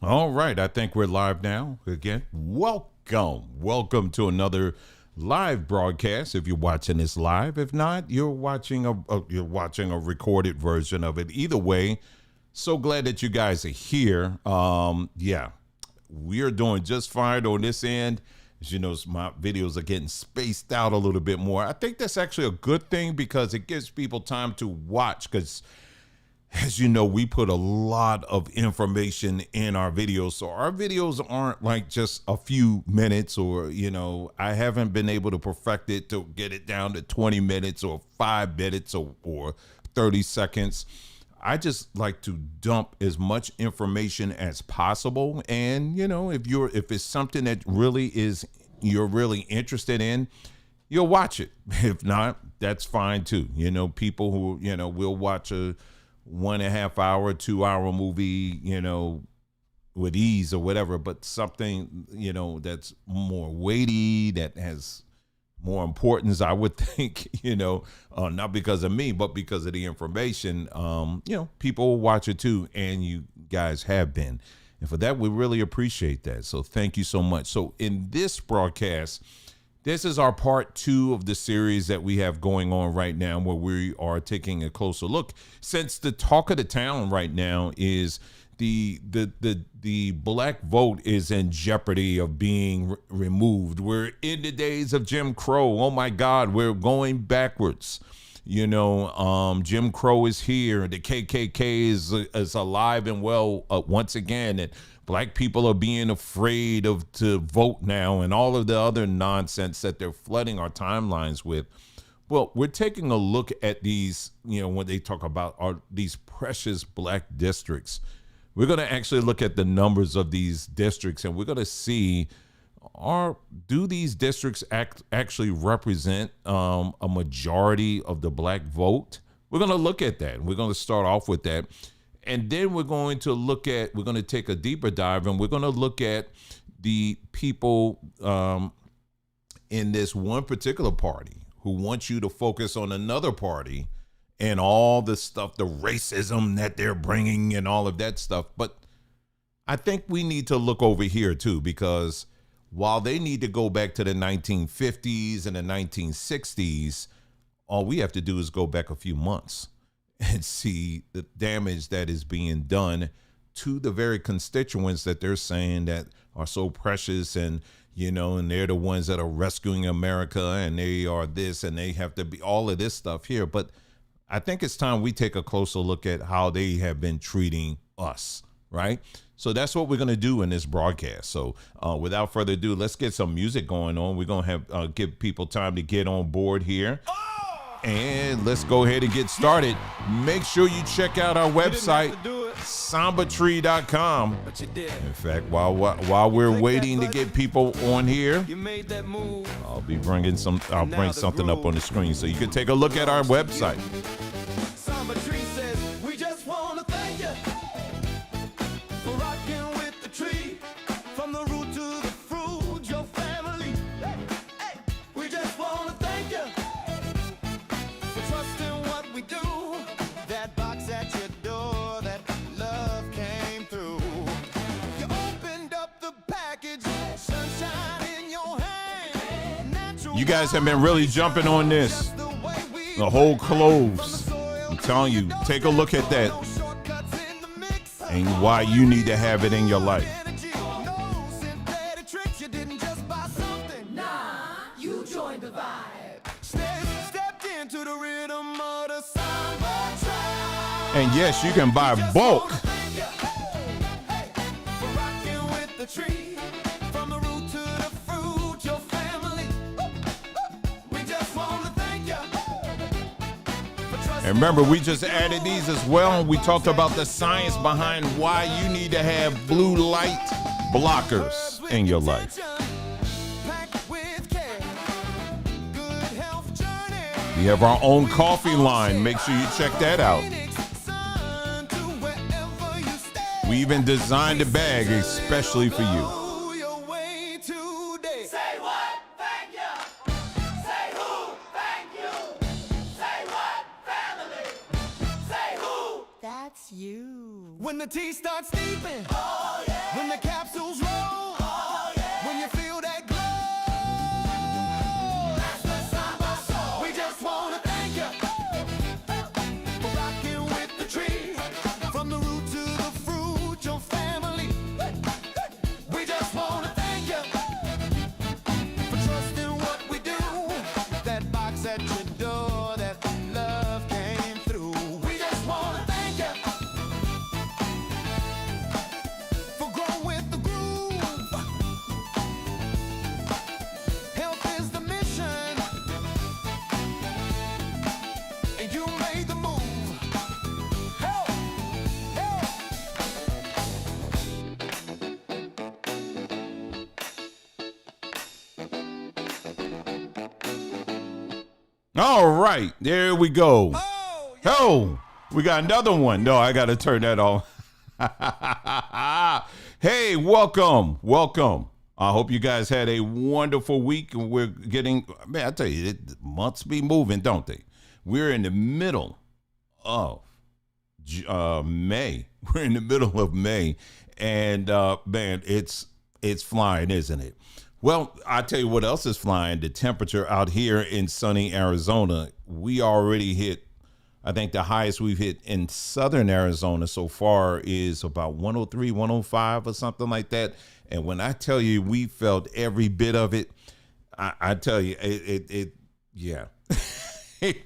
All right, I think we're live now. Again, welcome to another live broadcast. If you're watching this live, if not, you're watching a recorded version of it. Either way, so glad that you guys are here. Yeah, we are doing just fine on this end. As you know, my videos are getting spaced out a little bit more. I think that's actually a good thing because it gives people time to watch. Because as you know, we put a lot of information in our videos. So our videos aren't like just a few minutes or, I haven't been able to perfect it to get it down to 20 minutes or 5 minutes or 30 seconds. I just like to dump as much information as possible. And, if it's something that you're really interested in, you'll watch it. If not, that's fine too. People who, will watch a 1.5 hour, 2 hour movie, with ease or whatever, but something, that's more weighty, that has more importance, I would think, not because of me, but because of the information, people will watch it too. And you guys have been. And for that, we really appreciate that. So thank you so much. So in this broadcast, this is our part 2 of the series that we have going on right now, where we are taking a closer look. Since the talk of the town right now is the black vote is in jeopardy of being removed. We're in the days of Jim Crow. Oh my God, we're going backwards. Jim Crow is here. The KKK is alive and well once again. And black people are being afraid to vote now, and all of the other nonsense that they're flooding our timelines with. Well, we're taking a look at these, when they talk about these precious black districts. We're going to actually look at the numbers of these districts, and we're going to see, do these districts actually represent a majority of the black vote? We're going to look at that. We're going to start off with that. And then we're going to take a deeper dive, and we're going to look at the people in this one particular party who want you to focus on another party and all the stuff, the racism that they're bringing and all of that stuff. But I think we need to look over here too, because while they need to go back to the 1950s and the 1960s, all we have to do is go back a few months and see the damage that is being done to the very constituents that they're saying that are so precious, and and they're the ones that are rescuing America, and they are this, and they have to be all of this stuff here. But I think it's time we take a closer look at how they have been treating us, right? So that's what we're going to do in this broadcast. So without further ado, let's get some music going on. We're going to have give people time to get on board here. And let's go ahead and get started. Make sure you check out our website, sambatree.com. In fact, while we're waiting to get people on here, I'll bring something up on the screen so you can take a look at our website. Samba Tree says, we just want to thank you for rocking with the tree, from the root to the fruit, your family. Hey, we just want to thank you for trusting what we do. That box at your door, that love came through. You opened up the package, sunshine in your hand. You guys have been really jumping on this. The whole cloves. I'm telling you, take a look at that and why you need to have it in your life. You joined the vibe. Stepped into the rhythm of the Samba Tree. And yes, you can buy bulk. And remember, we just added these as well. We talked about the science behind why you need to have blue light blockers in your life. We have our own coffee line. Make sure you check that out. We even designed a bag especially for you. You. When the tea starts steeping, oh, yeah. with your family. We just want to thank you for trusting what we do. That box at your door, that love came through. We just want to thank you for growing with the groove. Health is the mission, and you made the move. Help, help. All right, there we go. Oh, yeah. Oh, we got another one. No, I got to turn that off. Hey, welcome. I hope you guys had a wonderful week. And we're getting, man, I tell you, months be moving, don't they? We're in the middle of May. We're in the middle of May. And, man, it's flying, isn't it? Well, I tell you what else is flying. The temperature out here in sunny Arizona, we already hit, I think the highest we've hit in southern Arizona so far is about 103, 105 or something like that. And when I tell you we felt every bit of it, I tell you, yeah, it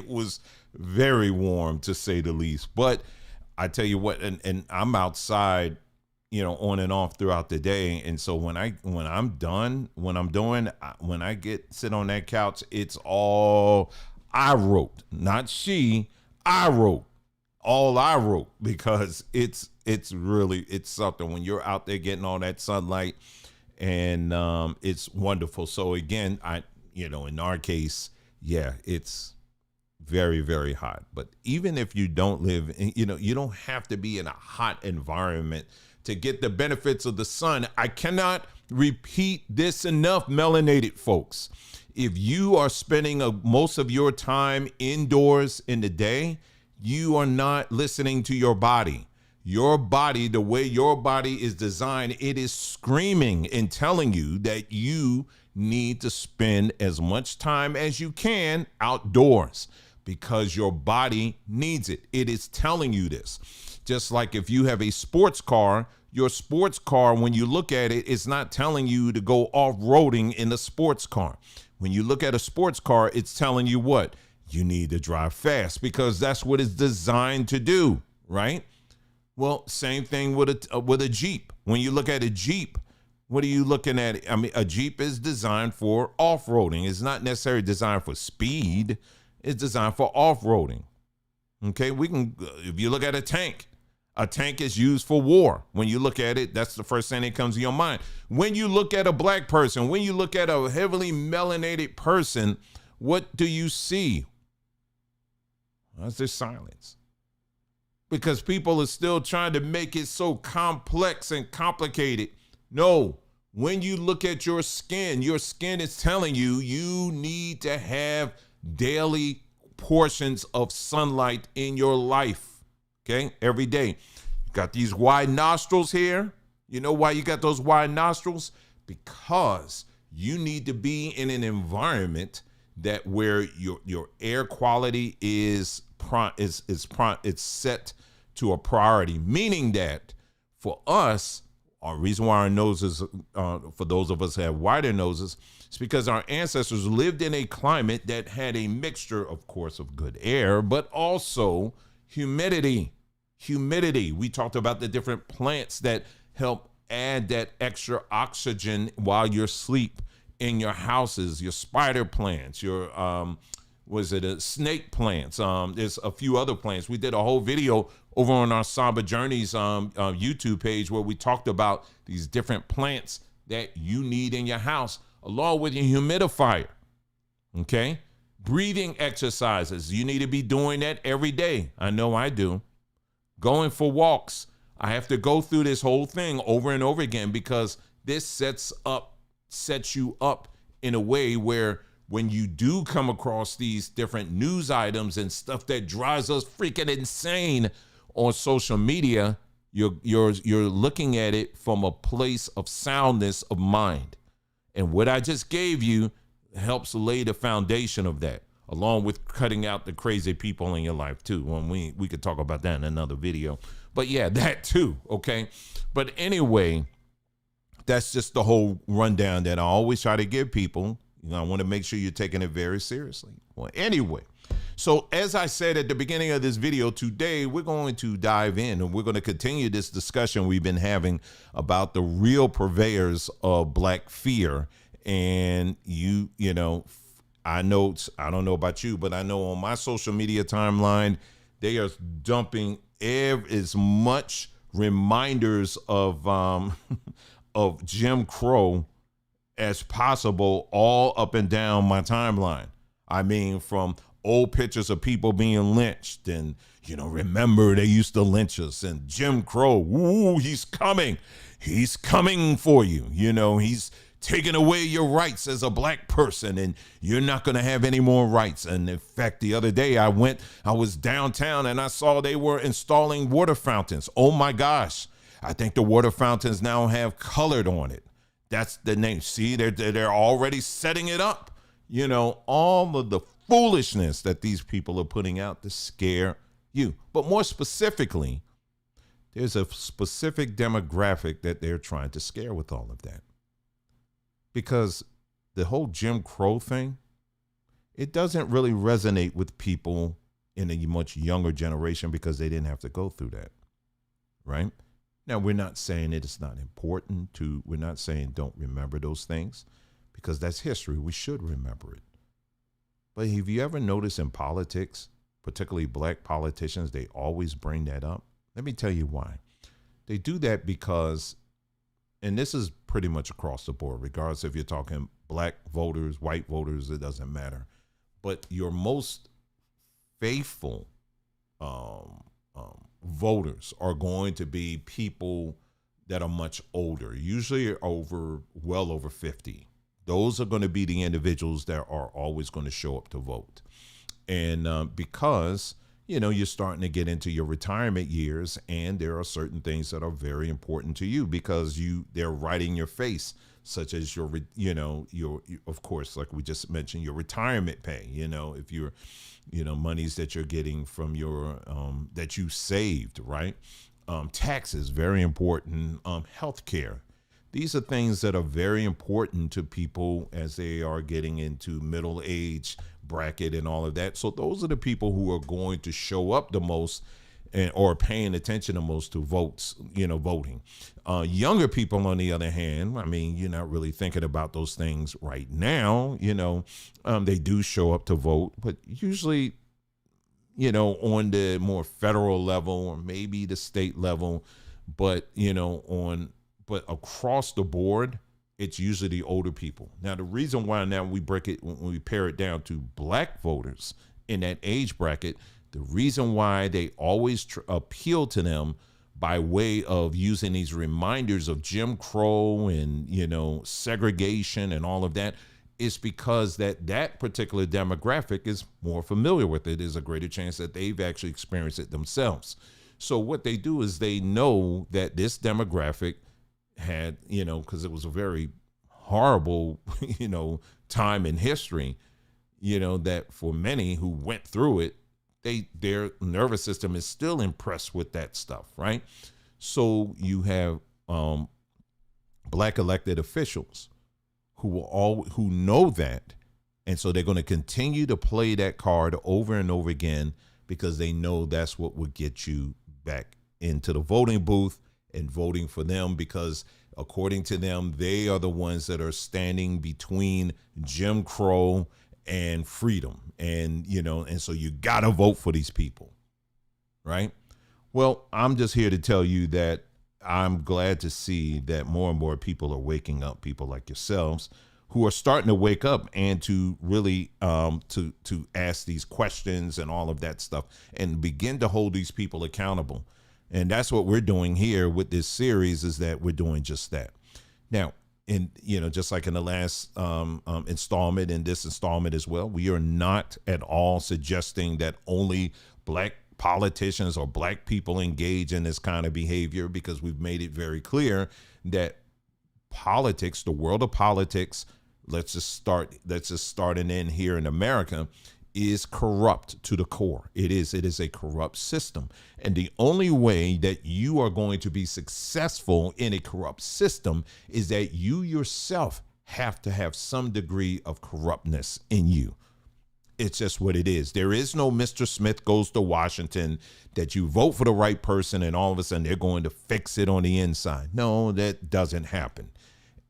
was very warm to say the least. But I tell you what, and I'm outside, you know, on and off throughout the day. And so when I sit on that couch, it's all I wrote, not she, I wrote, all I wrote, because it's something when you're out there getting all that sunlight, and it's wonderful. So again, in our case, yeah, it's very, very hot. But even if you don't live in, you don't have to be in a hot environment to get the benefits of the sun. I cannot repeat this enough, melanated folks. If you are spending most of your time indoors in the day, you are not listening to your body. Your body, the way your body is designed, it is screaming and telling you that you need to spend as much time as you can outdoors, because your body needs it. It is telling you this. Just like if you have a sports car, your sports car, when you look at it, it's not telling you to go off-roading in a sports car. When you look at a sports car, it's telling you what? You need to drive fast, because that's what it's designed to do, right? Well, same thing with a Jeep. When you look at a Jeep, what are you looking at? I mean, a Jeep is designed for off-roading. It's not necessarily designed for speed. It's designed for off-roading. Okay, if you look at a tank is used for war. When you look at it, that's the first thing that comes to your mind. When you look at a black person, when you look at a heavily melanated person, what do you see? That's their silence. Because people are still trying to make it so complex and complicated. No, when you look at your skin is telling you you need to have daily portions of sunlight in your life. Okay, every day. You got these wide nostrils here. You know why you got those wide nostrils? Because you need to be in an environment that where your air quality is set to a priority. Meaning that for us, our reason why our noses, for those of us who have wider noses, it's because our ancestors lived in a climate that had a mixture, of course, of good air, but also humidity. We talked about the different plants that help add that extra oxygen while you're asleep in your houses, your spider plants, your snake plants. There's a few other plants. We did a whole video over on our Samba Journeys YouTube page where we talked about these different plants that you need in your house, along with your humidifier. Okay? Breathing exercises. You need to be doing that every day. I know I do. Going for walks. I have to go through this whole thing over and over again, because this sets you up in a way where when you do come across these different news items and stuff that drives us freaking insane on social media, you're looking at it from a place of soundness of mind. And what I just gave you helps lay the foundation of that. along with cutting out the crazy people in your life too. When we could talk about that in another video. But yeah, that too, okay? But anyway, that's just the whole rundown that I always try to give people. You know, I want to make sure you're taking it very seriously. Well, anyway, so as I said at the beginning of this video, today we're going to dive in and we're going to continue this discussion we've been having about the real purveyors of Black fear. And you know, I don't know about you, but I know on my social media timeline, they are dumping as much reminders of of Jim Crow as possible all up and down my timeline. I mean, from old pictures of people being lynched and, you know, remember they used to lynch us, and Jim Crow, ooh, he's coming for you. You know, he's taking away your rights as a Black person, and you're not going to have any more rights. And in fact, the other day I was downtown and I saw they were installing water fountains. Oh my gosh. I think the water fountains now have colored on it. That's the name. See, they're already setting it up. You know, all of the foolishness that these people are putting out to scare you. But more specifically, there's a specific demographic that they're trying to scare with all of that. Because the whole Jim Crow thing, it doesn't really resonate with people in a much younger generation because they didn't have to go through that, right? Now, we're not saying it is not important we're not saying don't remember those things, because that's history. We should remember it. But have you ever noticed in politics, particularly Black politicians, they always bring that up? Let me tell you why. They do that because, and this is pretty much across the board, regardless if you're talking Black voters, white voters, it doesn't matter. But your most faithful voters are going to be people that are much older, usually well over 50. Those are going to be the individuals that are always going to show up to vote. And because, you know, you're starting to get into your retirement years, and there are certain things that are very important to you because they're right in your face, such as your of course, like we just mentioned, your retirement pay, you know, if you're, you know, monies that you're getting from your, that you saved, right? Taxes, very important. Healthcare. These are things that are very important to people as they are getting into middle age bracket and all of that. So those are the people who are going to show up the most or paying attention the most to voting. Younger people, on the other hand, I mean, you're not really thinking about those things right now. You know, they do show up to vote, but usually, you know, on the more federal level or maybe the state level, but, you know, but across the board, it's usually the older people. Now, the reason why now we when we pare it down to Black voters in that age bracket, the reason why they always appeal to them by way of using these reminders of Jim Crow and, you know, segregation and all of that is because that particular demographic is more familiar with it. There's a greater chance that they've actually experienced it themselves. So what they do is they know that this demographic had, you know, because it was a very horrible, you know, time in history, you know, that for many who went through it, their nervous system is still impressed with that stuff, right? So you have Black elected officials who know that, and so they're going to continue to play that card over and over again because they know that's what will get you back into the voting booth and voting for them, because according to them, they are the ones that are standing between Jim Crow and freedom. And, you know, and so you got to vote for these people, right? Well, I'm just here to tell you that I'm glad to see that more and more people are waking up, people like yourselves, who are starting to wake up and to really to ask these questions and all of that stuff and begin to hold these people accountable. And that's what we're doing here with this series, is that we're doing just that. Now, you know, just like in the last installment, in this installment as well, we are not at all suggesting that only Black politicians or Black people engage in this kind of behavior, because we've made it very clear that politics, the world of politics, let's just start and end here in America, is corrupt to the core. It is a corrupt system. And the only way that you are going to be successful in a corrupt system is that you yourself have to have some degree of corruptness in you. It's just what it is. There is no Mr. Smith goes to Washington that you vote for the right person and all of a sudden they're going to fix it on the inside. No, that doesn't happen.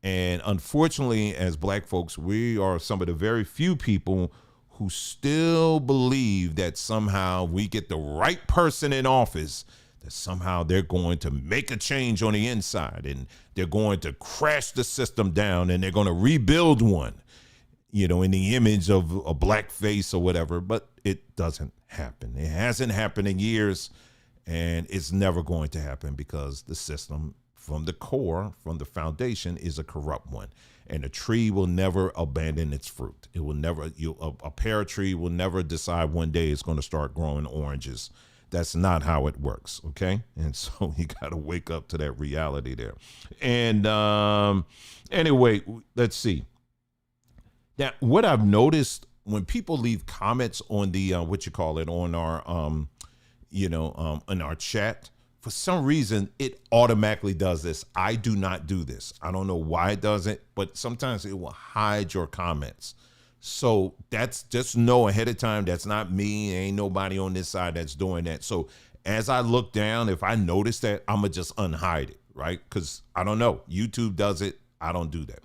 And unfortunately, as black folks, we are some of the very few people who still believe that somehow we get the right person in office, that somehow they're going to make a change on the inside and they're going to crash the system down and they're going to rebuild one, you know, in the image of a black face or whatever. But it doesn't happen. It hasn't happened in years, and it's never going to happen because the system from the core, from the foundation, is a corrupt one. And a tree will never abandon its fruit. It will never, a pear tree will never decide one day it's going to start growing oranges. That's not how it works, okay? And so you got to wake up to that reality there. And anyway, let's see. Now, what I've noticed when people leave comments on the, on our, in our chat, for some reason, it automatically does this. I do not do this. I don't know why it does it, but sometimes it will hide your comments. So that's just know ahead of time. That's not me. Ain't nobody on this side that's doing that. So as I look down, if I notice that, I'm going to just unhide it, right? Because I don't know. YouTube does it. I don't do that.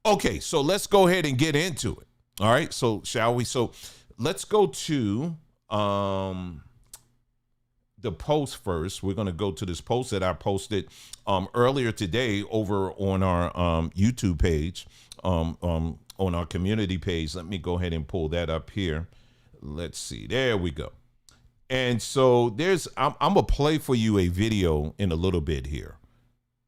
Okay, so let's go ahead and get into it. All right, so shall we? So let's go to the post first. We're going to go to this post that I posted earlier today over on our YouTube page, on our community page. Let me go ahead and pull that up here. Let's see. There we go. And so I'm going to play for you a video in a little bit here.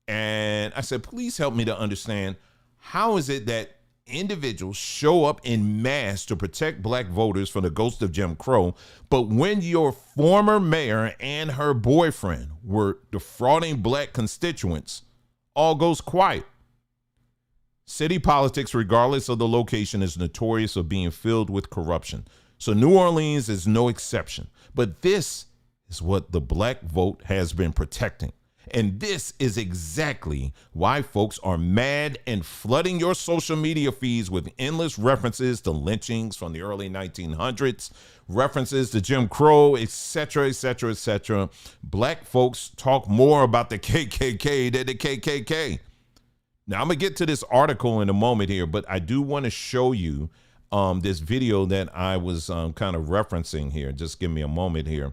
And I said, please help me to understand, how is it that individuals show up in mass to protect black voters from the ghost of Jim Crow, but when your former mayor and her boyfriend were defrauding black constituents, all goes quiet? City politics, regardless of the location, is notorious for being filled with corruption. So New Orleans is no exception. But this is what the black vote has been protecting. And this is exactly why folks are mad and flooding your social media feeds with endless references to lynchings from the early 1900s, references to Jim Crow, etc., etc., etc. Black folks talk more about the KKK than the KKK. Now, I'm going to get to this article in a moment here, but I do want to show you this video that I was kind of referencing here. Just give me a moment here.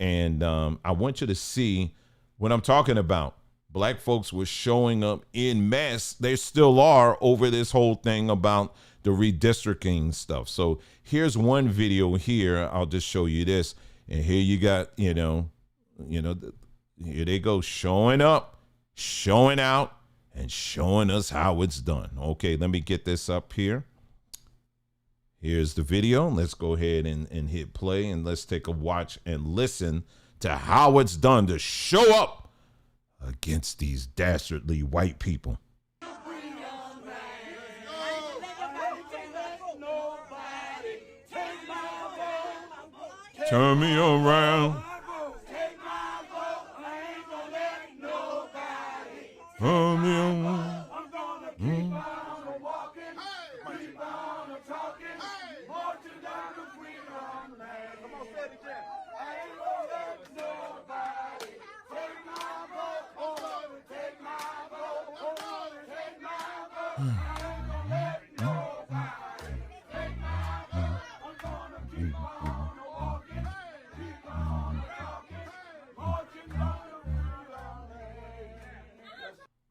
And I want you to see what I'm talking about. Black folks were showing up in mass. They still are over this whole thing about the redistricting stuff. So here's one video here. I'll just show you this. And here you got, here they go, showing up, showing out, and showing us how it's done. Okay, let me get this up here. Here's the video. Let's go ahead and hit play, and let's take a watch and listen to how it's done to show up against these dastardly white people. Turn me around. Turn me around.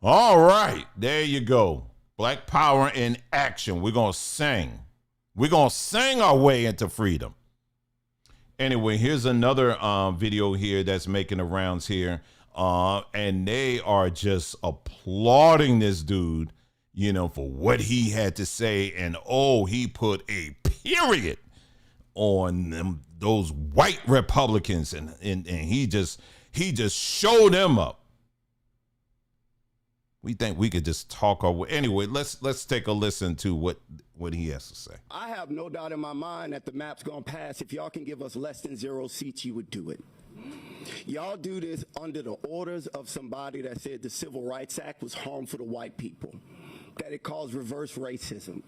All right, there you go. Black power in action. We're going to sing. We're going to sing our way into freedom. Anyway, here's another video here that's making the rounds here. And they are just applauding this dude, for what he had to say. And he put a period on them, those white Republicans. And he just showed them up. we think we could just talk our way. Anyway, let's take a listen to what he has to say. I have no doubt in my mind that the map's gonna pass. If y'all can give us less than 0 seats, you would do it. Y'all do this under the orders of somebody that said the Civil Rights Act was harmful to white people, that it caused reverse racism.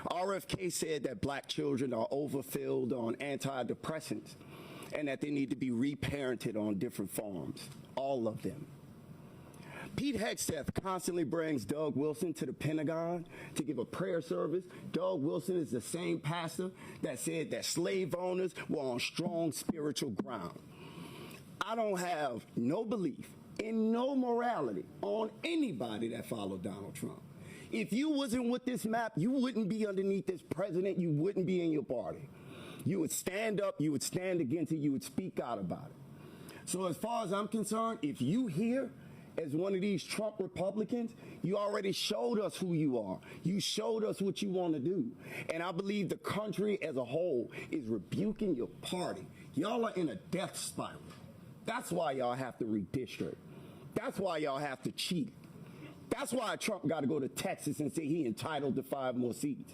RFK said that black children are overfilled on antidepressants and that they need to be reparented on different forms, all of them. Pete Hegseth constantly brings Doug Wilson to the Pentagon to give a prayer service. Doug Wilson is the same pastor that said that slave owners were on strong spiritual ground. I don't have no belief in no morality on anybody that followed Donald Trump. If you wasn't with this map, you wouldn't be underneath this president. You wouldn't be in your party. You would stand up, you would stand against it, you would speak out about it. So as far as I'm concerned, if you here as one of these Trump Republicans, you already showed us who you are. You showed us what you want to do. And I believe the country as a whole is rebuking your party. Y'all are in a death spiral. That's why y'all have to redistrict. That's why y'all have to cheat. That's why Trump got to go to Texas and say he entitled to 5 more seats.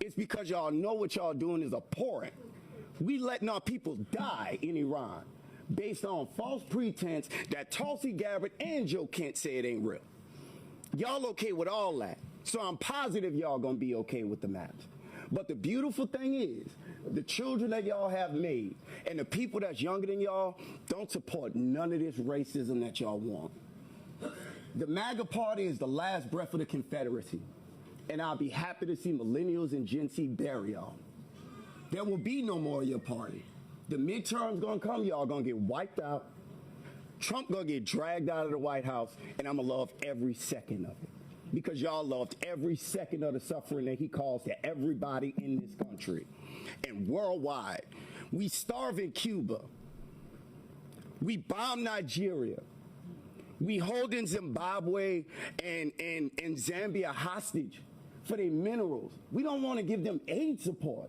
It's because y'all know what y'all doing is abhorrent. We letting our people die in Iran based on false pretense that Tulsi Gabbard and Joe Kent said ain't real. Y'all okay with all that. So I'm positive y'all gonna be okay with the maps. But the beautiful thing is, the children that y'all have made and the people that's younger than y'all don't support none of this racism that y'all want. The MAGA party is the last breath of the Confederacy. And I'll be happy to see millennials and Gen Z bury y'all. There will be no more of your party. The midterms gonna come, y'all gonna get wiped out. Trump gonna get dragged out of the White House, and I'm gonna love every second of it. Because y'all loved every second of the suffering that he caused to everybody in this country. And worldwide, we starve in Cuba. We bomb Nigeria. We holding Zimbabwe and Zambia hostage for their minerals. We don't want to give them aid support.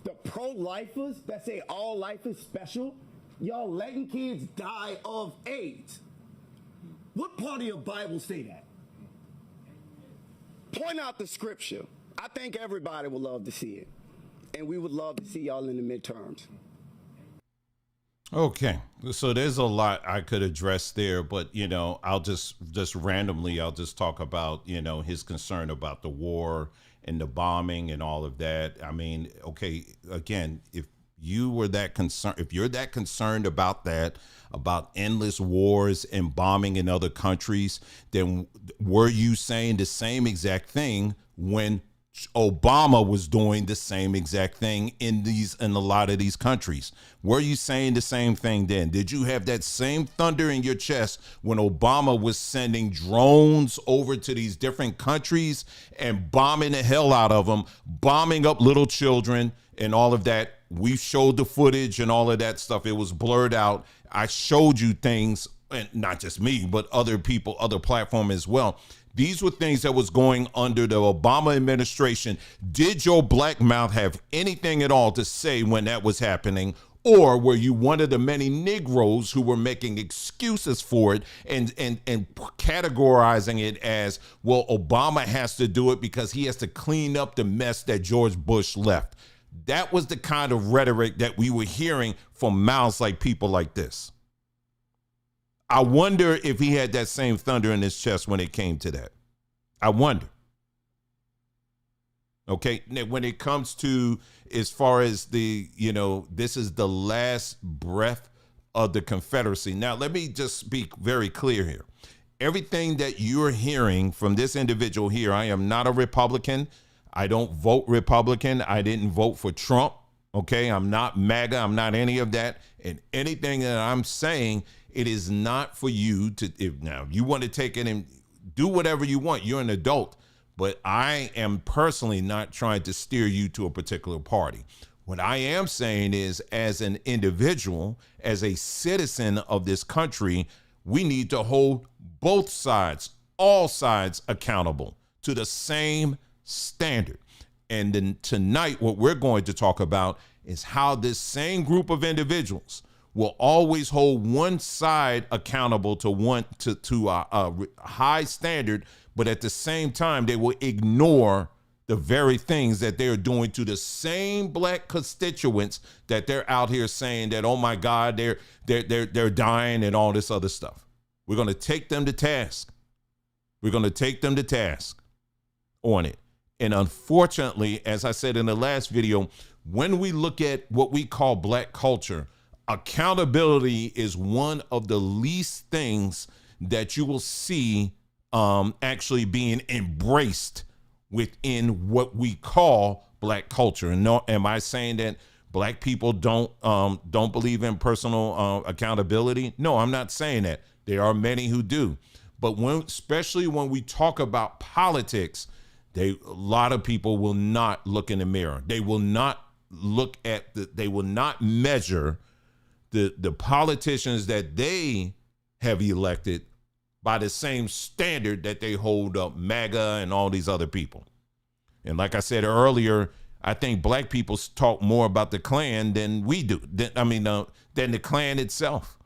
The pro-lifers that say all life is special, y'all letting kids die of AIDS. What part of your Bible say that? Point out the scripture. I think everybody would love to see it. And we would love to see y'all in the midterms. Okay, so there's a lot I could address there, but I'll just randomly I'll just talk about his concern about the war and the bombing and all of that. I mean, okay, again, if you're that concerned about that, about endless wars and bombing in other countries, then were you saying the same exact thing when Obama was doing the same exact thing in a lot of these countries? Were you saying the same thing then? Did you have that same thunder in your chest when Obama was sending drones over to these different countries and bombing the hell out of them, bombing up little children and all of that? We showed the footage and all of that stuff. It was blurred out. I showed you things, and not just me, but other people, other platform as well. These were things that was going under the Obama administration. Did your black mouth have anything at all to say when that was happening? Or were you one of the many Negroes who were making excuses for it and categorizing it as, well, Obama has to do it because he has to clean up the mess that George Bush left? That was the kind of rhetoric that we were hearing from mouths like people like this. I wonder if he had that same thunder in his chest when it came to that. I wonder. Okay, now, when it comes to as far as this is the last breath of the Confederacy. Now, let me just be very clear here. Everything that you're hearing from this individual here, I am not a Republican. I don't vote Republican. I didn't vote for Trump. Okay, I'm not MAGA. I'm not any of that. And anything that I'm saying, it is not for you to, if now you want to take it and do whatever you want. You're an adult, but I am personally not trying to steer you to a particular party. What I am saying is, as an individual, as a citizen of this country, we need to hold both sides, all sides accountable to the same standard. And then tonight, what we're going to talk about is how this same group of individuals will always hold one side accountable to a high standard, but at the same time, they will ignore the very things that they're doing to the same black constituents that they're out here saying that, oh my God, they're dying and all this other stuff. We're going to take them to task. We're going to take them to task on it. And unfortunately, as I said in the last video, when we look at what we call black culture, accountability is one of the least things that you will see actually being embraced within what we call black culture. And no, am I saying that black people don't believe in personal accountability? No, I'm not saying that. There are many who do. But especially when we talk about politics, a lot of people will not look in the mirror. They will not look at they will not measure the politicians that they have elected by the same standard that they hold up MAGA and all these other people. And like I said earlier, I think black people talk more about the Klan than we do. Than the Klan itself.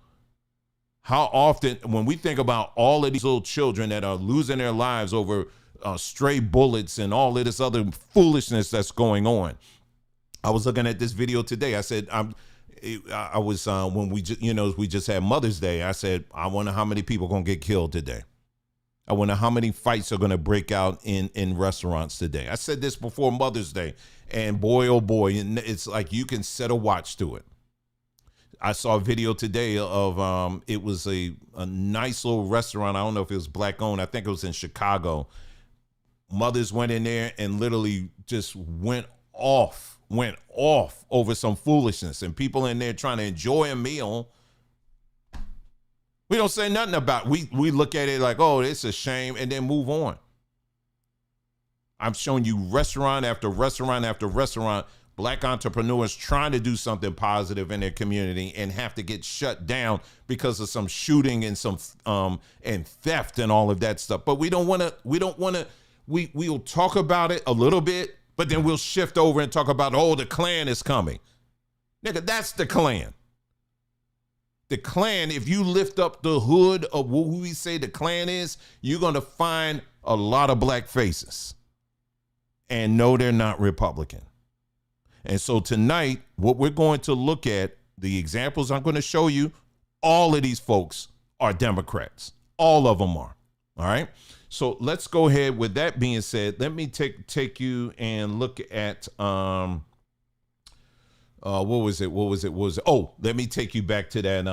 How often, when we think about all of these little children that are losing their lives over stray bullets and all of this other foolishness that's going on. I was looking at this video today. I said, I was when we just had Mother's Day. I said, I wonder how many people gonna get killed today. I wonder how many fights are gonna break out in restaurants today. I said this before Mother's Day, and boy, oh boy, it's like you can set a watch to it. I saw a video today of it was a nice little restaurant. I don't know if it was black owned. I think it was in Chicago. Mothers went in there and literally just went off over some foolishness, and people in there trying to enjoy a meal. We don't say nothing about it. We look at it like, oh, it's a shame, and then move on. I'm showing you restaurant after restaurant after restaurant, black entrepreneurs trying to do something positive in their community and have to get shut down because of some shooting and some and theft and all of that stuff. But we'll talk about it a little bit, but then we'll shift over and talk about, oh, the Klan is coming. Nigga, that's the Klan. The Klan, if you lift up the hood of who we say the Klan is, you're going to find a lot of black faces. And no, they're not Republican. And so tonight, what we're going to look at, the examples I'm going to show you, all of these folks are Democrats. All of them are. All right. So let's go ahead. With that being said, let me take you and look at what was it? Oh, let me take you back to that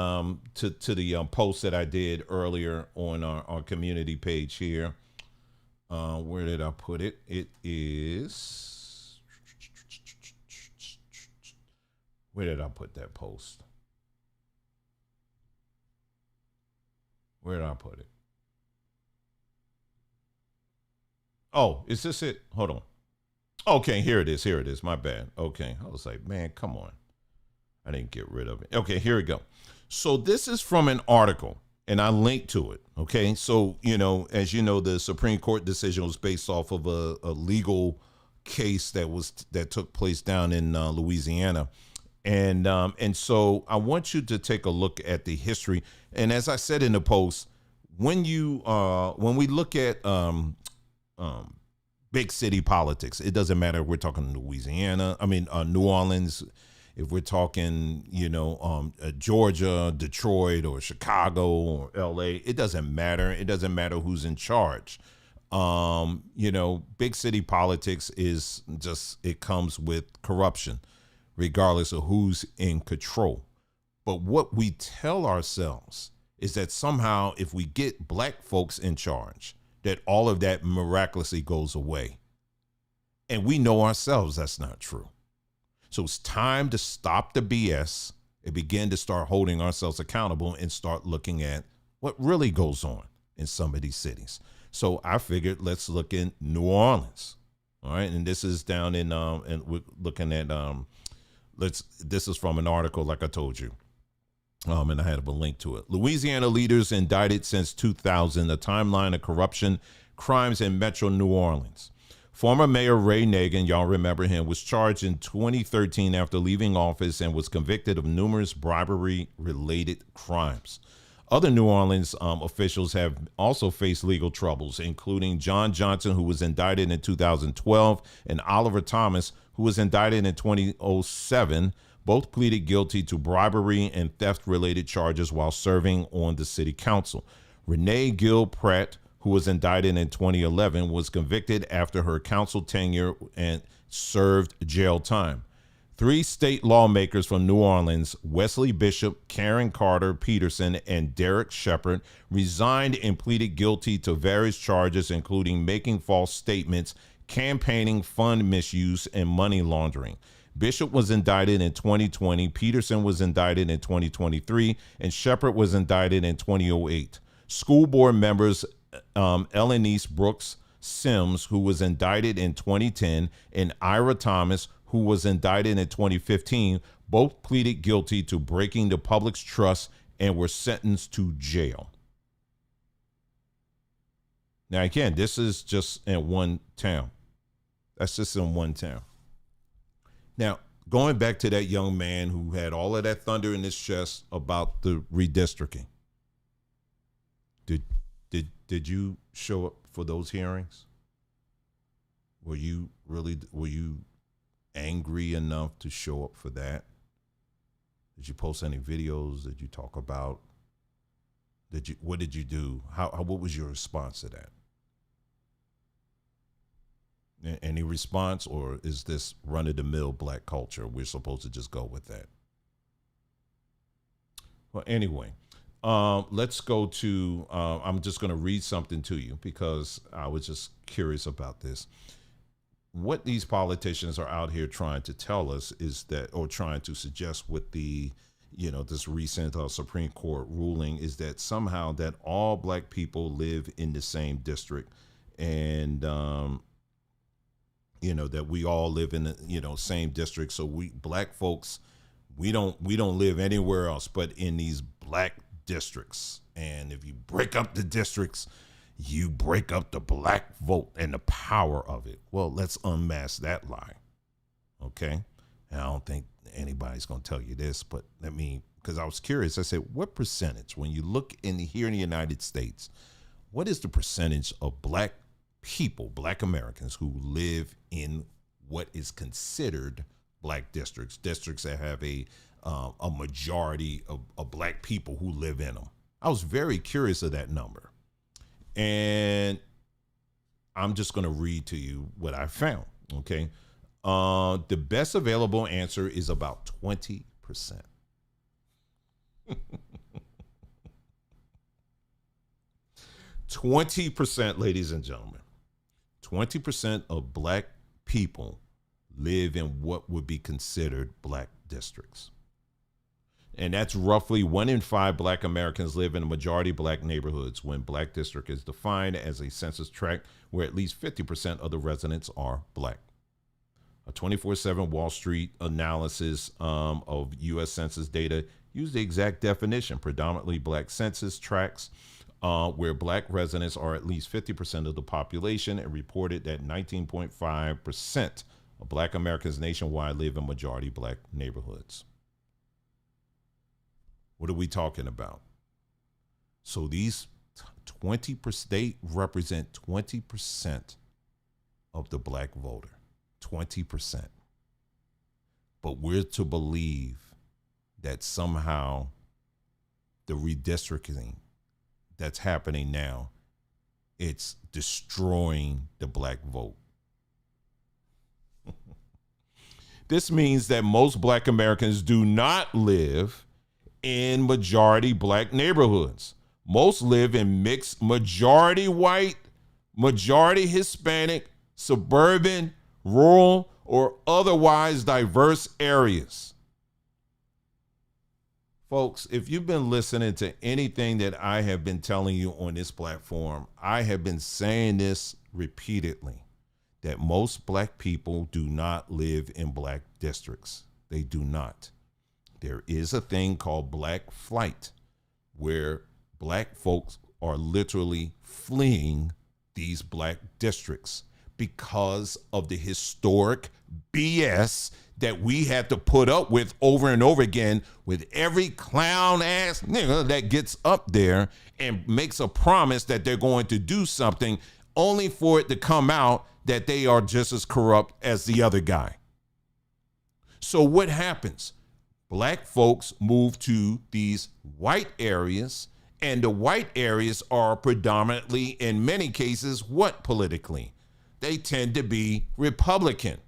to the post that I did earlier on our community page here. Where did I put it? It is, where did I put that post? Where did I put it? Oh, is this it? Hold on. Okay, here it is. Here it is. My bad. Okay. I was like, man, come on. I didn't get rid of it. Okay, here we go. So this is from an article, and I linked to it. Okay. So, as you know, the Supreme Court decision was based off of a legal case that took place down in Louisiana. And so I want you to take a look at the history. And as I said in the post, when we look at big city politics, it doesn't matter if we're talking Louisiana, New Orleans, if we're talking, Georgia, Detroit, or Chicago, or LA, it doesn't matter. It doesn't matter who's in charge. Big city politics is just, it comes with corruption, regardless of who's in control. But what we tell ourselves is that somehow if we get black folks in charge, that all of that miraculously goes away. And we know ourselves that's not true. So it's time to stop the BS and begin to start holding ourselves accountable and start looking at what really goes on in some of these cities. So I figured let's look in New Orleans. All right. And this is down in, and we're looking at, this is from an article, like I told you. And I had a link to it. Louisiana leaders indicted since 2000, a timeline of corruption, crimes in Metro New Orleans. Former Mayor Ray Nagin, y'all remember him, was charged in 2013 after leaving office and was convicted of numerous bribery-related crimes. Other New Orleans officials have also faced legal troubles, including John Johnson, who was indicted in 2012, and Oliver Thomas, who was indicted in 2007. Both pleaded guilty to bribery and theft-related charges while serving on the city council. Renee Gill Pratt, who was indicted in 2011, was convicted after her council tenure and served jail time. 3 state lawmakers from New Orleans, Wesley Bishop, Karen Carter Peterson, and Derek Shepard, resigned and pleaded guilty to various charges, including making false statements, campaigning fund misuse, and money laundering. Bishop was indicted in 2020, Peterson was indicted in 2023, and Shepard was indicted in 2008. School board members Elenice Brooks Sims, who was indicted in 2010, and Ira Thomas, who was indicted in 2015, both pleaded guilty to breaking the public's trust and were sentenced to jail. Now, again, this is just in one town. That's just in one town. Now, going back to that young man who had all of that thunder in his chest about the redistricting. Did you show up for those hearings? Were you angry enough to show up for that? Did you post any videos? Did you talk about? What did you do? What was your response to that? Any response, or is this run-of-the-mill black culture? We're supposed to just go with that. Well, anyway, let's go to, I'm just going to read something to you because I was just curious about this. What these politicians are out here trying to tell us is that, or trying to suggest with the, this recent Supreme Court ruling, is that somehow that all black people live in the same district, and, that we all live in the, same district. So we black folks, we don't live anywhere else but in these black districts. And if you break up the districts, you break up the black vote and the power of it. Well, let's unmask that lie. Okay. And I don't think anybody's going to tell you this, but because I was curious, I said, what percentage, when you look here in the United States, what is the percentage of black people, black Americans, who live in what is considered black districts that have a majority of black people who live in them? I was very curious of that number. And I'm just going to read to you what I found. Okay. The best available answer is about 20%. 20%, ladies and gentlemen. 20% of black people live in what would be considered black districts. And that's roughly 1 in 5 black Americans live in majority black neighborhoods, when black district is defined as a census tract where at least 50% of the residents are black. A 24/7 Wall Street analysis of U.S. Census data used the exact definition: predominantly black census tracts where black residents are at least 50% of the population, and reported that 19.5% of black Americans nationwide live in majority black neighborhoods. What are we talking about? So these 20%, they represent 20% of the black voter, 20%. But we're to believe that somehow the redistricting that's happening now, it's destroying the black vote. This means that most black Americans do not live in majority black neighborhoods. Most live in mixed majority white, majority Hispanic, suburban, rural, or otherwise diverse areas. Folks, if you've been listening to anything that I have been telling you on this platform, I have been saying this repeatedly, that most black people do not live in black districts. They do not. There is a thing called black flight, where black folks are literally fleeing these black districts because of the historic BS that we had to put up with over and over again with every clown ass nigga that gets up there and makes a promise that they're going to do something only for it to come out that they are just as corrupt as the other guy. So what happens? Black folks move to these white areas, and the white areas are predominantly, in many cases, what politically? They tend to be Republican.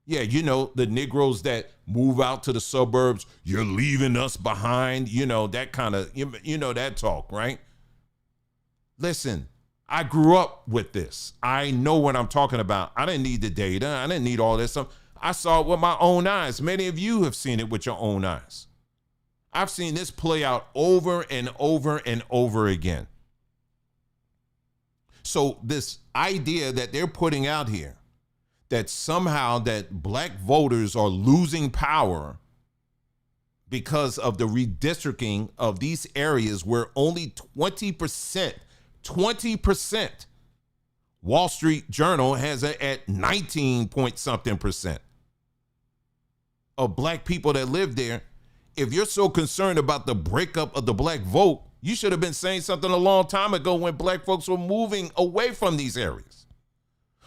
Yeah, you know, the Negroes that move out to the suburbs, you're leaving us behind, you know, that kind of, you know, that talk, right? Listen, I grew up with this. I know what I'm talking about. I didn't need the data. I didn't need all this stuff. I saw it with my own eyes. Many of you have seen it with your own eyes. I've seen this play out over and over and over again. So this idea that they're putting out here, that somehow that black voters are losing power because of the redistricting of these areas where only 20%, Wall Street Journal has it at 19 point something percent of black people that live there. If you're so concerned about the breakup of the black vote, you should have been saying something a long time ago when black folks were moving away from these areas.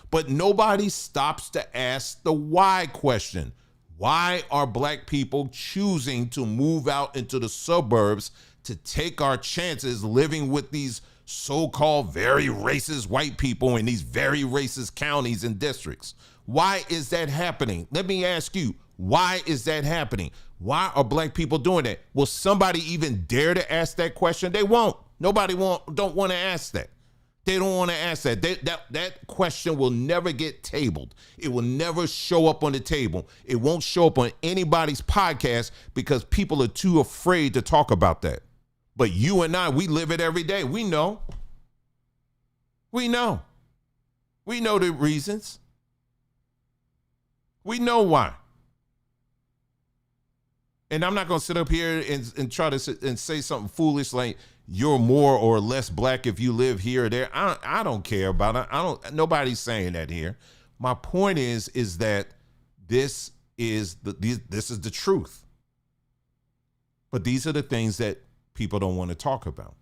But nobody stops to ask the why question. Why are black people choosing to move out into the suburbs to take our chances living with these so-called very racist white people in these very racist counties and districts? Why is that happening? Let me ask you, why is that happening? Why are black people doing that? Will somebody even dare to ask that question? They won't. Nobody don't want to ask that. They don't want to ask that. That question will never get tabled. It will never show up on the table. It won't show up on anybody's podcast because people are too afraid to talk about that. But you and I, we live it every day. We know. We know. We know the reasons. We know why. And I'm not going to sit up here and try to sit and say something foolish like you're more or less black if you live here or there. I don't care about it. Nobody's saying that here. My point is that this is the truth. But these are the things that people don't want to talk about.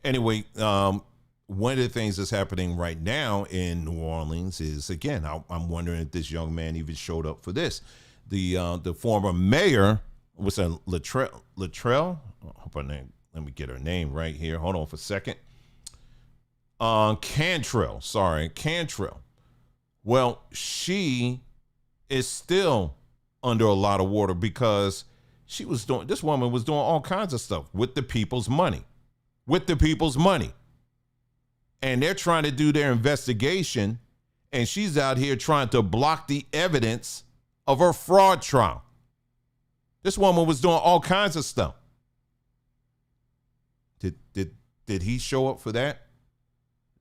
Anyway, one of the things that's happening right now in New Orleans is, again, I'm wondering if this young man even showed up for this. The former mayor, what's that, Latrell? I hope let me get her name right here. Hold on for a second. Cantrell. Well, she is still under a lot of water because this woman was doing all kinds of stuff with the people's money. And they're trying to do their investigation, and she's out here trying to block the evidence of her fraud trial. This woman was doing all kinds of stuff. Did he show up for that?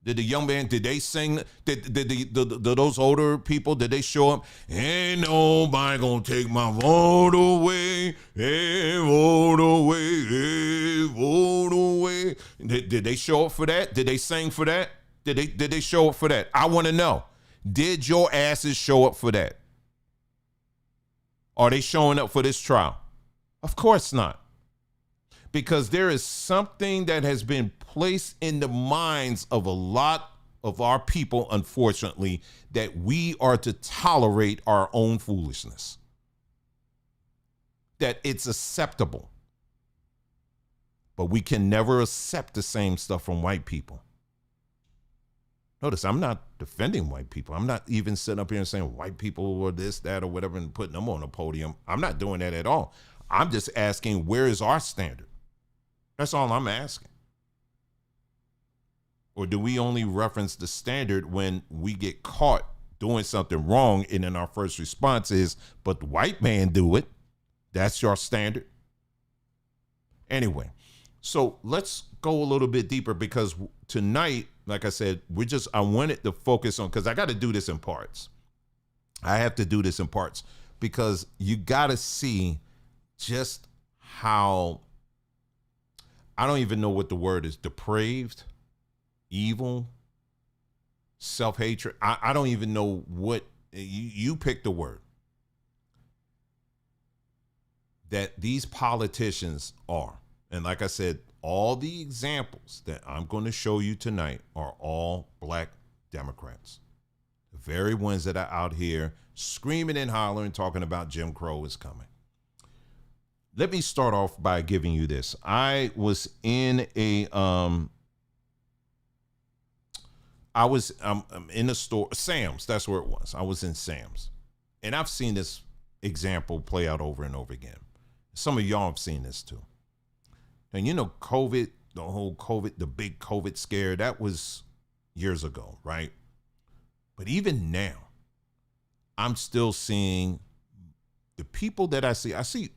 Did the young man, did they sing? Did those older people, did they show up? Ain't nobody gonna take my vote away. Hey, vote away. Hey, vote away. Did they show up for that? Did they sing for that? Did they show up for that? I want to know. Did your asses show up for that? Are they showing up for this trial? Of course not. Because there is something that has been placed in the minds of a lot of our people, unfortunately, that we are to tolerate our own foolishness. That it's acceptable. But we can never accept the same stuff from white people. Notice, I'm not defending white people. I'm not even sitting up here and saying white people or this, that, or whatever and putting them on a podium. I'm not doing that at all. I'm just asking, where is our standard? That's all I'm asking. Or do we only reference the standard when we get caught doing something wrong and then our first response is, but the white man do it. That's your standard. Anyway, so let's go a little bit deeper because tonight, like I said, I wanted to focus on, because I got to do this in parts. I have to do this in parts because you got to see just how, I don't even know what the word is, depraved. evil, self-hatred. I don't even know what you pick the word that these politicians are. And like I said, all the examples that I'm going to show you tonight are all black Democrats. The very ones that are out here screaming and hollering, talking about Jim Crow is coming. Let me start off by giving you this. I was in a I'm in a store, Sam's, that's where it was. I was in Sam's. And I've seen this example play out over and over again. Some of y'all have seen this too. And you know, COVID, the whole COVID, the big COVID scare, that was years ago, right? But even now, I'm still seeing the people that I see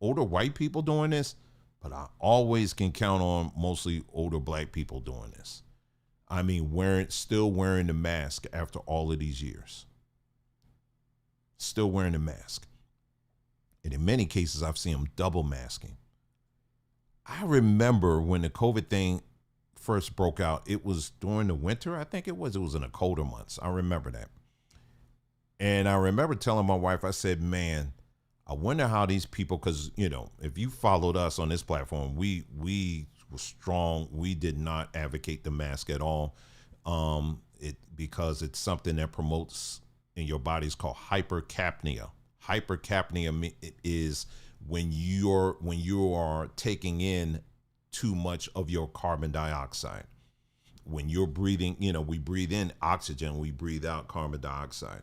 older white people doing this, but I always can count on mostly older black people doing this. I mean, still wearing the mask after all of these years. Still wearing the mask. And in many cases, I've seen them double masking. I remember when the COVID thing first broke out, it was during the winter, I think it was in the colder months. I remember that. And I remember telling my wife, I said, man, I wonder how these people, because, you know, if you followed us on this platform, we were strong. We did not advocate the mask at all, because it's something that promotes in your body is called hypercapnia. Hypercapnia is when you are taking in too much of your carbon dioxide. When you're breathing, you know, we breathe in oxygen, we breathe out carbon dioxide.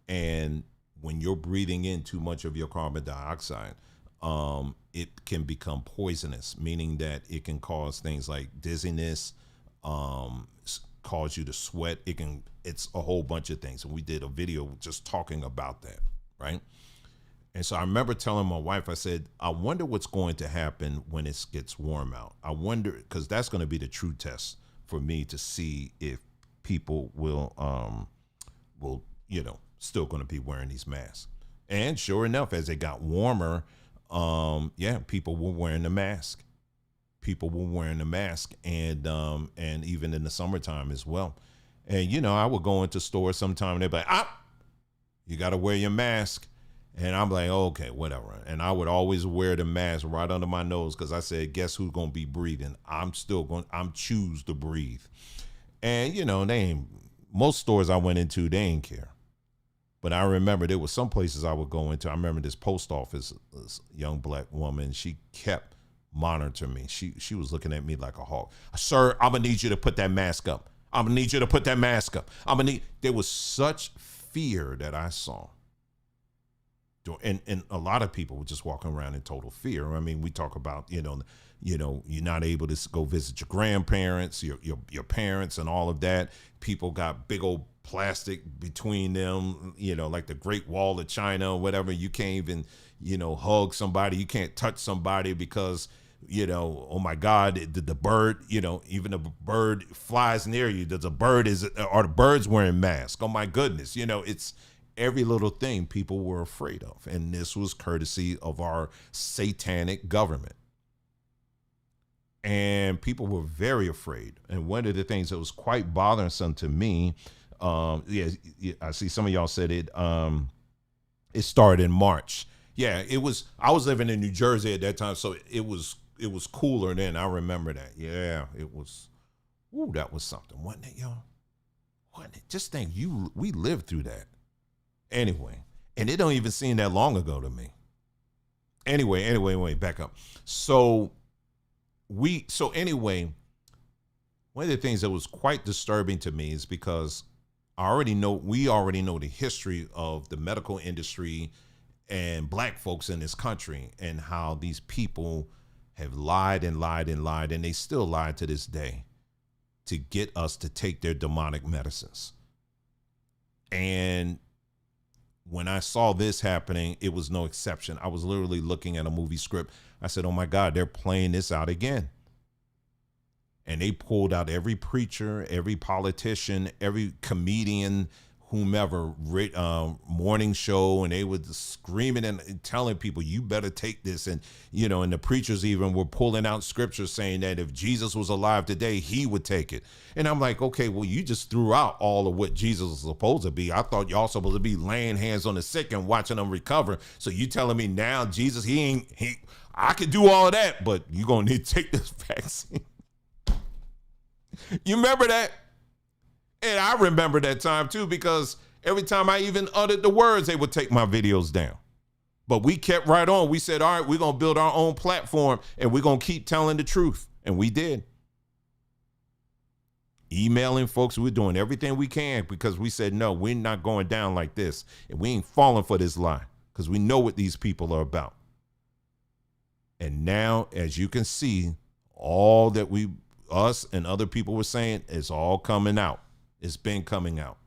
And when you're breathing in too much of your carbon dioxide, it can become poisonous, meaning that it can cause things like dizziness, cause you to sweat. It's a whole bunch of things. And we did a video just talking about that, right? And so I remember telling my wife, I said, I wonder what's going to happen when it gets warm out. I wonder, because that's going to be the true test for me to see if people will, you know, still going to be wearing these masks. And sure enough, as it got warmer, people were wearing the mask. People were wearing the mask, and even in the summertime as well. And, you know, I would go into stores sometime and they'd be like, you got to wear your mask. And I'm like, okay, whatever. And I would always wear the mask right under my nose because I said, guess who's going to be breathing? I'm choose to breathe. And, you know, most stores I went into, they ain't care. But I remember there was some places I would go into. I remember this post office, this young black woman, she kept monitoring me. She was looking at me like a hawk. Sir, I'm going to need you to put that mask up. I'm going to need you to put that mask up. There was such fear that I saw. And a lot of people were just walking around in total fear. I mean, we talk about, you know, you're not able to go visit your grandparents, your parents and all of that. People got big old plastic between them, you know, like the Great Wall of China or whatever. You can't even, you know, hug somebody. You can't touch somebody because, you know, oh my God, the bird, you know, even if a bird flies near you, are the birds wearing masks? Oh my goodness. You know, it's every little thing people were afraid of. And this was courtesy of our satanic government. And people were very afraid. And one of the things that was quite bothersome to me, I see some of y'all said it started in March. Yeah, it was. I was living in New Jersey at that time, so it was cooler then. I remember that. Yeah, it was. Ooh, that was something, wasn't it, y'all? Wasn't it? Just think, we lived through that. Anyway, and it don't even seem that long ago to me. Anyway, back up. So anyway, one of the things that was quite disturbing to me is because we already know the history of the medical industry and black folks in this country and how these people have lied and lied and lied, and they still lie to this day to get us to take their demonic medicines. And when I saw this happening, it was no exception. I was literally looking at a movie script. I said, oh my God, they're playing this out again. And they pulled out every preacher, every politician, every comedian whomever morning show, and they were screaming and telling people, you better take this. And, you know, and the preachers even were pulling out scriptures saying that if Jesus was alive today, he would take it. And I'm like, okay, well, you just threw out all of what Jesus was supposed to be. I thought y'all supposed to be laying hands on the sick and watching them recover. So you telling me now Jesus, I could do all of that, but you're going to need to take this vaccine. You remember that? And I remember that time too, because every time I even uttered the words, they would take my videos down. But we kept right on. We said, all right, we're going to build our own platform and we're going to keep telling the truth. And we did. Emailing folks, we're doing everything we can because we said, no, we're not going down like this. And we ain't falling for this lie because we know what these people are about. And now, as you can see, all that us and other people were saying is all coming out. It's been coming out.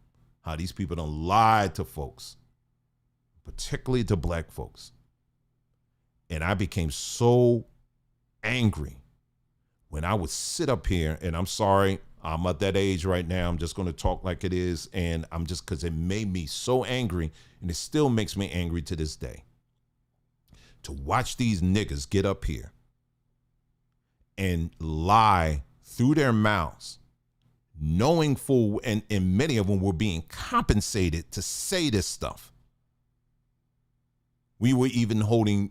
How these people done lied to folks, particularly to black folks. And I became so angry when I would sit up here, and I'm sorry, I'm at that age right now. I'm just going to talk like it is. And I'm just, because it made me so angry, and it still makes me angry to this day, to watch these niggas get up here and lie through their mouths, knowing full, and many of them were being compensated to say this stuff. We were even holding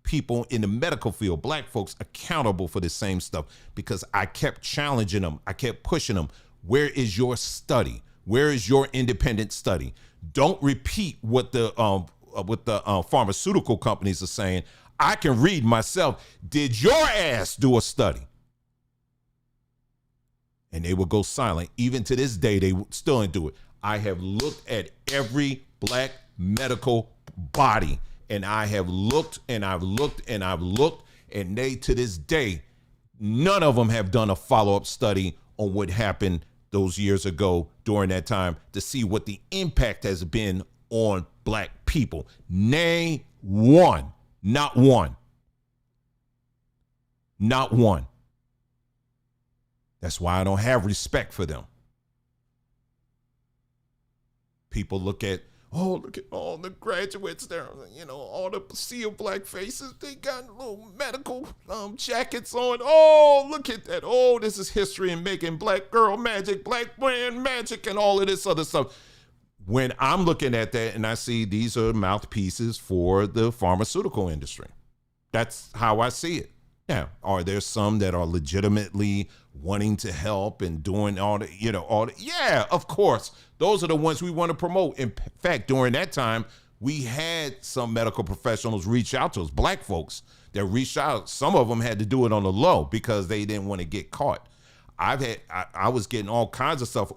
people in the medical field, black folks, accountable for the same stuff because I kept challenging them. I kept pushing them. Where is your study? Where is your independent study? Don't repeat what the pharmaceutical companies are saying. I can read myself. Did your ass do a study? And they would go silent. Even to this day, they still didn't do it. I have looked at every black medical body, and I have looked and I've looked and I've looked, and they, to this day, none of them have done a follow-up study on what happened those years ago during that time to see what the impact has been on black people. Nay, one, not one, not one. That's why I don't have respect for them. People look at all the graduates there, you know, all the sea of black faces. They got little medical jackets on. Oh, look at that. Oh, this is history and making black girl magic, black man magic, and all of this other stuff. When I'm looking at that and I see these are mouthpieces for the pharmaceutical industry, that's how I see it. Now, are there some that are legitimately wanting to help and doing all the, you know, all the, yeah, of course. Those are the ones we want to promote. In fact, during that time, we had some medical professionals reach out to us, black folks that reached out. Some of them had to do it on the low because they didn't want to get caught. I was getting all kinds of stuff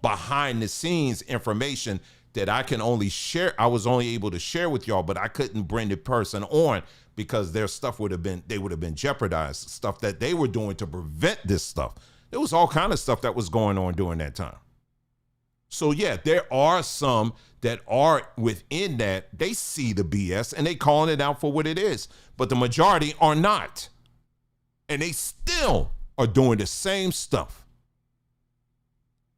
behind the scenes information that I can only share. I was only able to share with y'all, but I couldn't bring the person on because their stuff would have been jeopardized, stuff that they were doing to prevent this stuff. There was all kind of stuff that was going on during that time. So yeah, there are some that are within that, they see the BS and they calling it out for what it is, but the majority are not. And they still are doing the same stuff.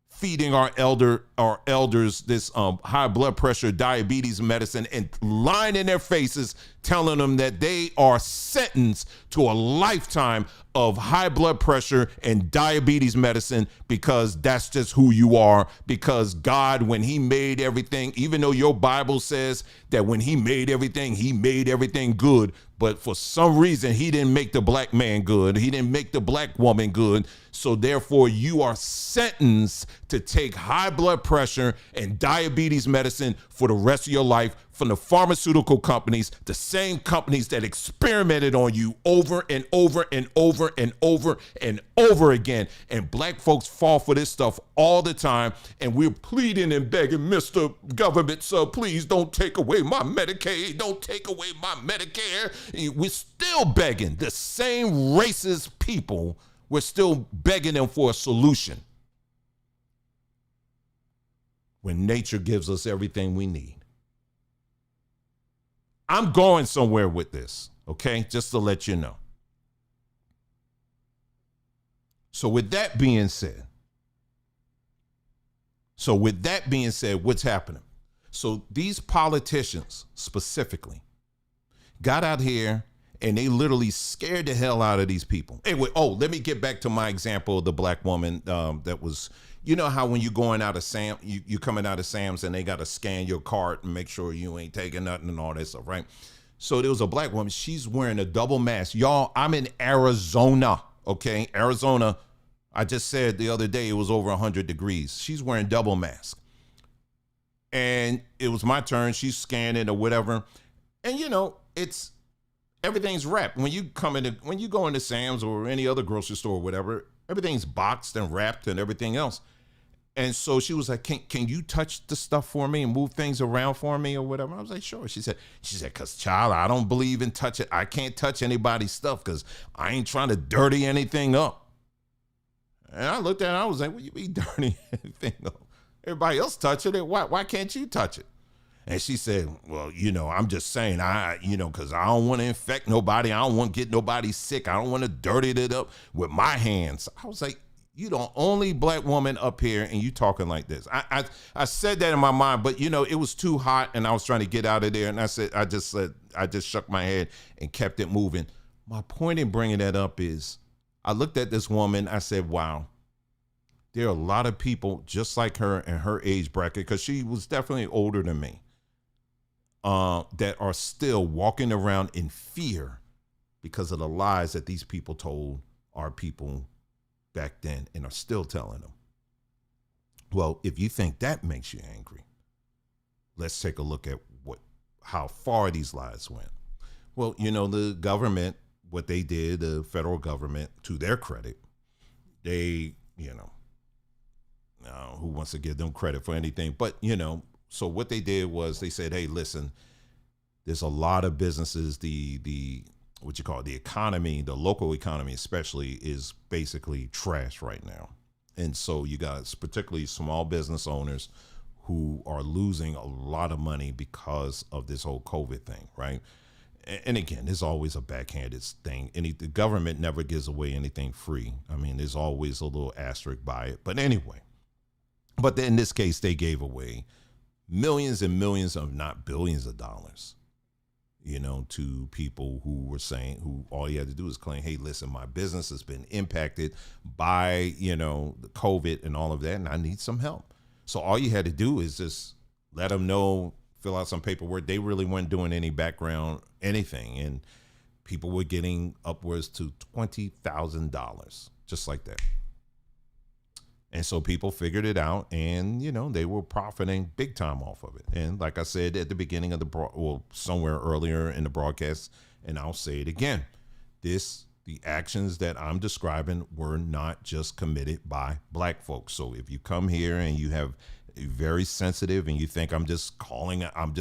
Feeding our elders this high blood pressure, diabetes medicine, and lying in their faces, telling them that they are sentenced to a lifetime of high blood pressure and diabetes medicine because that's just who you are. Because God, when he made everything, even though your Bible says that when he made everything good, but for some reason he didn't make the black man good. He didn't make the black woman good. So therefore you are sentenced to take high blood pressure and diabetes medicine for the rest of your life from the pharmaceutical companies, the same companies that experimented on you over and over and over and over and over again. And black folks fall for this stuff all the time. And we're pleading and begging, Mr. Government, sir, please don't take away my Medicaid. Don't take away my Medicare. We're still begging the same racist people. We're still begging them for a solution when nature gives us everything we need. I'm going somewhere with this, okay? Just to let you know. So with that being said, So with that being said, what's happening? So these politicians specifically got out here and they literally scared the hell out of these people. Anyway, let me get back to my example of the black woman that was, you know how when you going out of you coming out of Sam's and they got to scan your cart and make sure you ain't taking nothing and all that stuff, right? So there was a black woman. She's wearing a double mask. Y'all, I'm in Arizona, okay? Arizona, I just said the other day it was over 100 degrees. She's wearing double mask. And it was my turn. She's scanning or whatever. And, you know, everything's wrapped. When you go into Sam's or any other grocery store or whatever, everything's boxed and wrapped and everything else. And so she was like, can you touch the stuff for me and move things around for me or whatever? I was like, sure. She said, cause child, I don't believe in touch it. I can't touch anybody's stuff because I ain't trying to dirty anything up. And I looked at her, I was like, what you mean dirty anything up? Everybody else touching it. Why can't you touch it? And she said, well, you know, I'm just saying, because I don't want to infect nobody. I don't want to get nobody sick. I don't want to dirty it up with my hands. I was like, you the only black woman up here and you talking like this. I said that in my mind, but, you know, it was too hot and I was trying to get out of there. And I just shook my head and kept it moving. My point in bringing that up is I looked at this woman. I said, wow. There are a lot of people just like her in her age bracket, because she was definitely older than me, that are still walking around in fear because of the lies that these people told our people back then and are still telling them. Well, if you think that makes you angry, let's take a look at how far these lies went. Well, you know, the government, what they did, the federal government, to their credit, they, you know, who wants to give them credit for anything? But, you know, so what they did was they said, hey, listen, there's a lot of businesses, the economy, the local economy especially, is basically trash right now. And so you got particularly small business owners who are losing a lot of money because of this whole COVID thing, right? And again, there's always a backhanded thing. The government never gives away anything free. I mean, there's always a little asterisk by it. But anyway, in this case, they gave away millions and millions of, not billions of dollars, you know, to people who all you had to do is claim, hey, listen, my business has been impacted by, you know, the COVID and all of that, and I need some help. So all you had to do is just let them know, fill out some paperwork. They really weren't doing any background, anything. And people were getting upwards to $20,000, just like that. And so people figured it out, and, you know, they were profiting big time off of it. And like I said at the beginning of somewhere earlier in the broadcast, and I'll say it again, the actions that I'm describing were not just committed by black folks. So if you come here and you have very sensitive and you think I'm just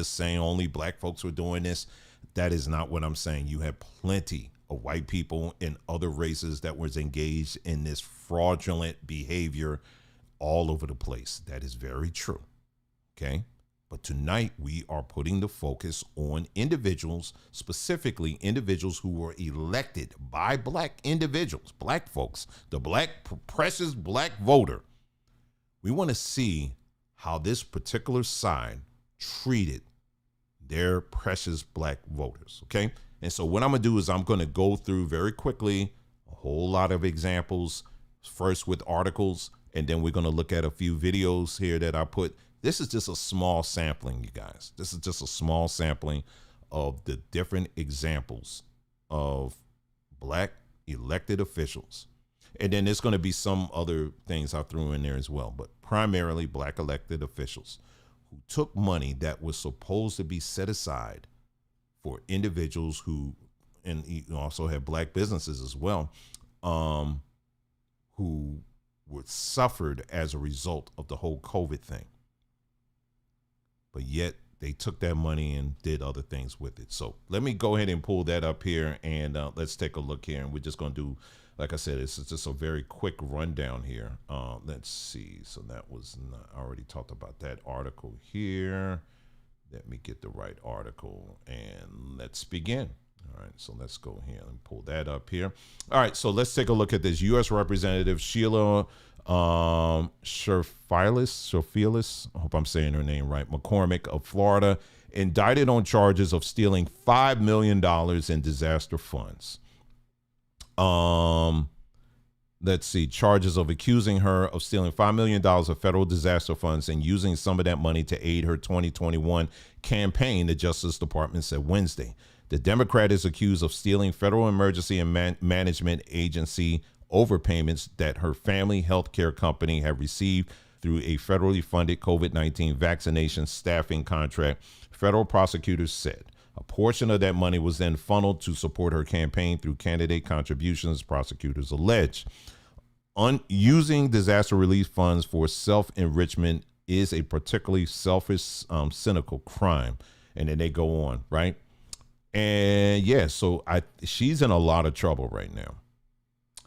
saying only black folks were doing this, that is not what I'm saying. You have plenty of white people and other races that was engaged in this fraudulent behavior all over the place. That is very true. Okay. But tonight we are putting the focus on individuals, specifically individuals who were elected by black individuals, black folks, the precious black voter. We want to see how this particular side treated their precious black voters. Okay. And so what I'm going to do is I'm going to go through very quickly a whole lot of examples, first with articles, and then we're going to look at a few videos here that I put. This is just a small sampling, you guys. This is just a small sampling of the different examples of black elected officials. And then there's going to be some other things I threw in there as well, but primarily black elected officials who took money that was supposed to be set aside for individuals who, and you also have black businesses as well, who were suffered as a result of the whole COVID thing. But yet they took that money and did other things with it. So let me go ahead and pull that up here, and let's take a look here. And we're just going to do, like I said, this is just a very quick rundown here. Let's see. So that was I already talked about that article here. Let me get the right article and let's begin. All right, so let's go here and pull that up here. All right, so let's take a look at this. U.S. Representative Sheila Sherfilis, I hope I'm saying her name right, McCormick of Florida, indicted on charges of stealing $5 million in disaster funds. Let's see, charges of accusing her of stealing $5 million of federal disaster funds and using some of that money to aid her 2021 campaign, the Justice Department said Wednesday. The Democrat is accused of stealing federal emergency and management agency overpayments that her family health care company had received through a federally funded COVID-19 vaccination staffing contract, federal prosecutors said. A portion of that money was then funneled to support her campaign through candidate contributions, prosecutors allege. Using disaster relief funds for self-enrichment is a particularly selfish, cynical crime. And then they go on, right? And yeah, so she's in a lot of trouble right now.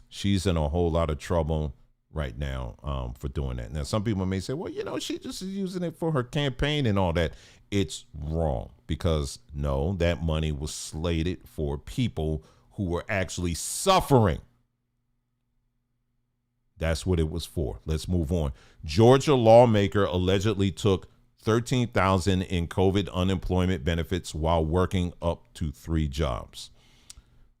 She's in a whole lot of trouble right now for doing that. Now, some people may say, well, you know, she just is using it for her campaign and all that. It's wrong because, no, that money was slated for people who were actually suffering. That's what it was for. Let's move on. Georgia lawmaker allegedly took $13,000 in COVID unemployment benefits while working up to 3 jobs.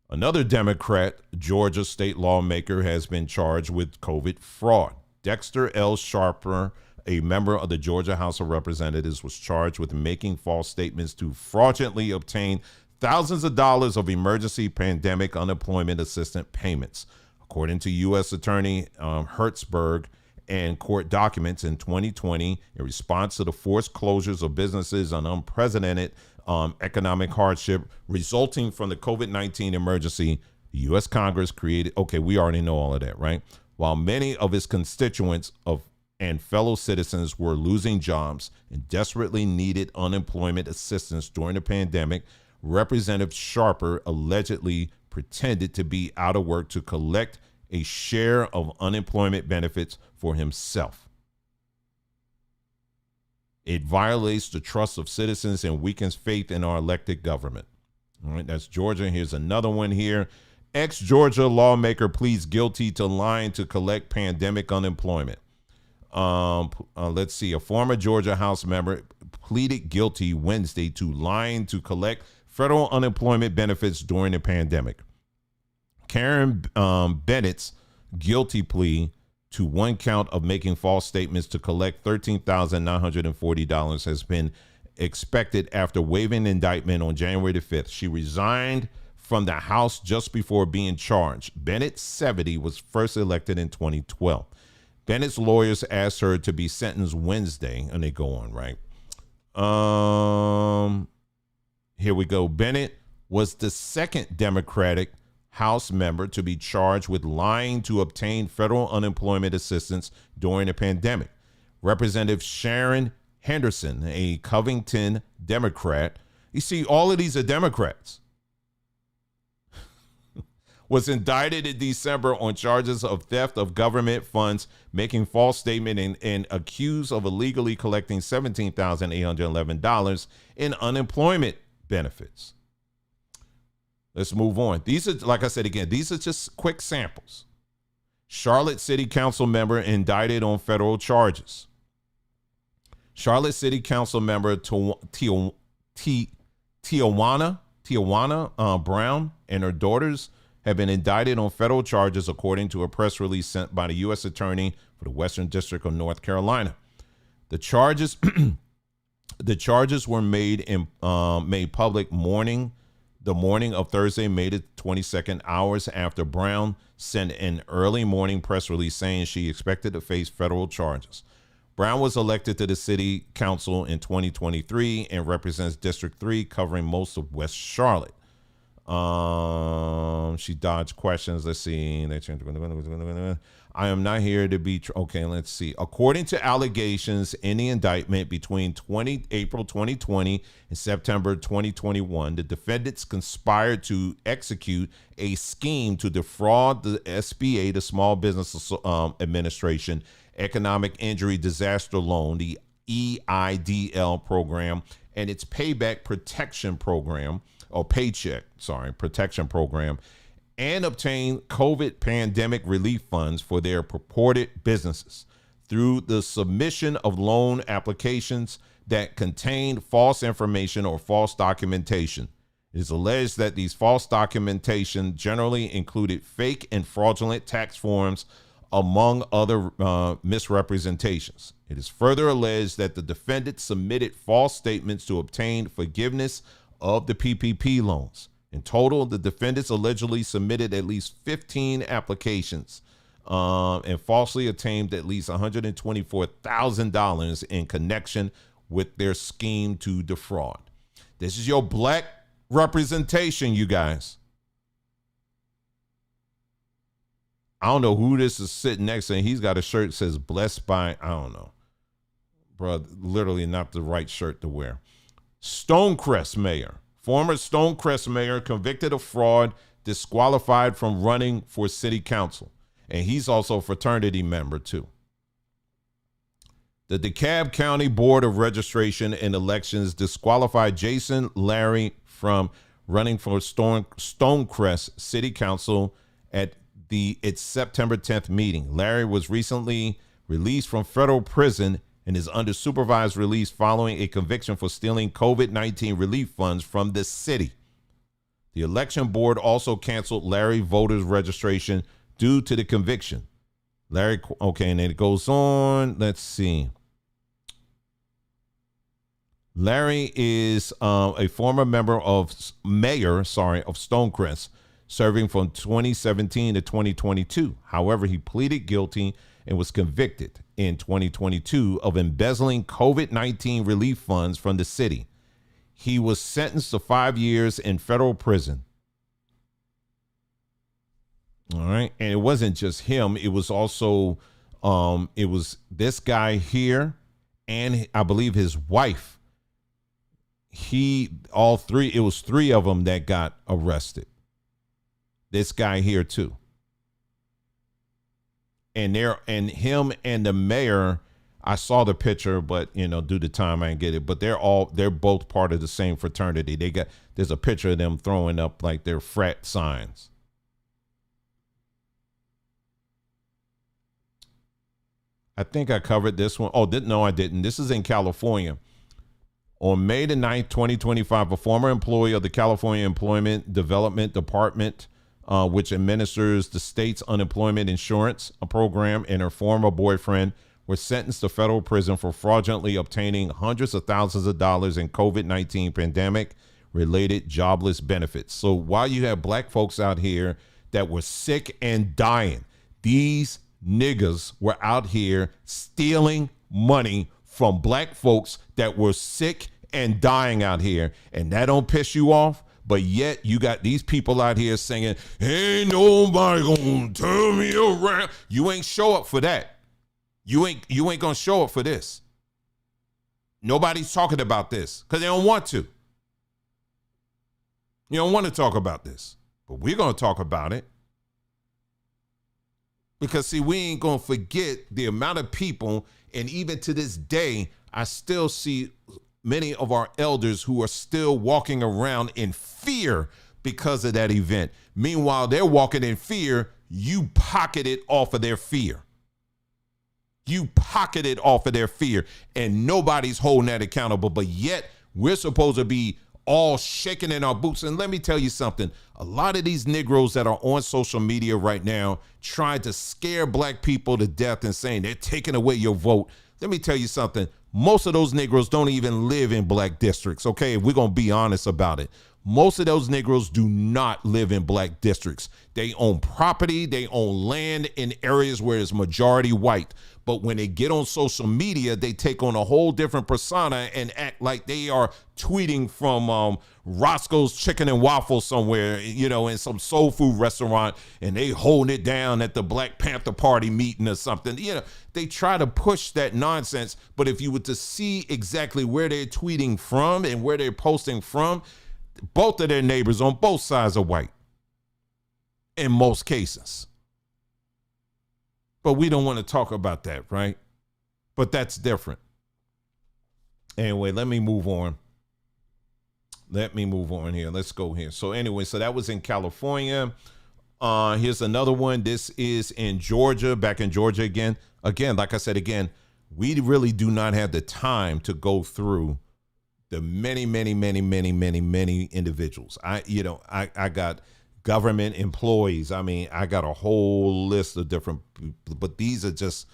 Another Democrat, Georgia state lawmaker, has been charged with COVID fraud. Dexter L. Sharper, a member of the Georgia House of Representatives, was charged with making false statements to fraudulently obtain thousands of dollars of emergency pandemic unemployment assistance payments. According to U.S. Attorney Hertzberg and court documents in 2020, in response to the forced closures of businesses and unprecedented economic hardship resulting from the COVID-19 emergency, the U.S. Congress created, okay, we already know all of that, right? While many of its constituents and fellow citizens were losing jobs and desperately needed unemployment assistance during the pandemic, Representative Sharper allegedly pretended to be out of work to collect a share of unemployment benefits for himself. It violates the trust of citizens and weakens faith in our elected government. All right, that's Georgia. Here's another one here. Ex-Georgia lawmaker pleads guilty to lying to collect pandemic unemployment. Let's see. A former Georgia House member pleaded guilty Wednesday to lying to collect federal unemployment benefits during the pandemic. Karen Bennett's guilty plea to one count of making false statements to collect $13,940 has been expected after waiving indictment on January the 5th. She resigned from the House just before being charged. Bennett, 70, was first elected in 2012. Bennett's lawyers asked her to be sentenced Wednesday, and they go on, right? Here we go. Bennett was the second Democratic House member to be charged with lying to obtain federal unemployment assistance during the pandemic. Representative Sharon Henderson, a Covington Democrat, you see, all of these are Democrats, was indicted in December on charges of theft of government funds, making false statement, and accused of illegally collecting $17,811 in unemployment benefits. Let's move on. These are, like I said again, these are just quick samples. Charlotte City Council member indicted on federal charges. Charlotte City Council member Tijuana Brown and her daughters have been indicted on federal charges, according to a press release sent by the U.S. Attorney for the Western District of North Carolina. The charges were made public the morning of Thursday, May the 22nd, hours after Brown sent an early morning press release saying she expected to face federal charges. Brown was elected to the city council in 2023 and represents District 3, covering most of West Charlotte. She dodged questions. Let's see. I am not here to be. Okay, let's see. According to allegations in the indictment, between April 2020 and September 2021, the defendants conspired to execute a scheme to defraud the SBA, the Small Business Administration Economic Injury Disaster Loan, the EIDL program, and its Paycheck Protection Program, and obtain COVID pandemic relief funds for their purported businesses through the submission of loan applications that contained false information or false documentation. It is alleged that these false documentation generally included fake and fraudulent tax forms, among other misrepresentations. It is further alleged that the defendant submitted false statements to obtain forgiveness of the PPP loans. In total, the defendants allegedly submitted at least 15 applications and falsely obtained at least $124,000 in connection with their scheme to defraud. This is your black representation, you guys. I don't know who this is sitting next to. He's got a shirt that says blessed by, I don't know. Bro, literally not the right shirt to wear. Stonecrest mayor. Former Stonecrest mayor convicted of fraud, disqualified from running for city council. And he's also a fraternity member too. The DeKalb County Board of Registration and Elections disqualified Jason Larry from running for Stonecrest City Council at its September 10th meeting. Larry was recently released from federal prison and is under supervised release following a conviction for stealing COVID-19 relief funds from the city. The election board also canceled Larry voters registration due to the conviction. Larry, okay, and then it goes on. Let's see. Larry is a former mayor of Stonecrest, serving from 2017 to 2022. However, he pleaded guilty and was convicted in 2022 of embezzling COVID-19 relief funds from the city. He was sentenced to 5 years in federal prison. All right. And it wasn't just him. It was also, it was this guy here and I believe his wife. It was three of them that got arrested. This guy here too. And him and the mayor, I saw the picture, but due to time I didn't get it. But they're both part of the same fraternity. There's a picture of them throwing up like their frat signs. I think I covered this one. Oh, no, I didn't. This is in California. On May the 9th, 2025, a former employee of the California Employment Development Department, which administers the state's unemployment insurance program, and her former boyfriend were sentenced to federal prison for fraudulently obtaining hundreds of thousands of dollars in COVID-19 pandemic-related jobless benefits. So while you have black folks out here that were sick and dying, these niggas were out here stealing money from black folks that were sick and dying out here, and that don't piss you off. But yet you got these people out here singing, ain't nobody gonna turn me around. You ain't show up for that. You ain't gonna show up for this. Nobody's talking about this because they don't want to. You don't want to talk about this, but we're gonna talk about it. Because see, we ain't gonna forget the amount of people, and even to this day, I still see many of our elders who are still walking around in fear because of that event. Meanwhile, they're walking in fear. You pocket it off of their fear. You pocket it off of their fear, and nobody's holding that accountable. But yet we're supposed to be all shaking in our boots. And let me tell you something. A lot of these Negroes that are on social media right now trying to scare black people to death and saying they're taking away your vote. Let me tell you something. Most of those Negroes don't even live in black districts. Okay, if we're going to be honest about it. Most of those Negroes do not live in black districts. They own property. They own land in areas where it's majority white. But when they get on social media, they take on a whole different persona and act like they are tweeting from Roscoe's Chicken and Waffle somewhere, in some soul food restaurant, and they holding it down at the Black Panther Party meeting or something. They try to push that nonsense. But if you were to see exactly where they're tweeting from and where they're posting from, both of their neighbors on both sides are white in most cases. But we don't want to talk about that, right? But that's different. Anyway, let me move on. Let me move on here. Let's go here. So anyway, so that was in California. Here's another one. This is in Georgia, back in Georgia again. Again, like I said, we really do not have the time to go through the many individuals. I got government employees. I mean, I got a whole list of different people, but these are just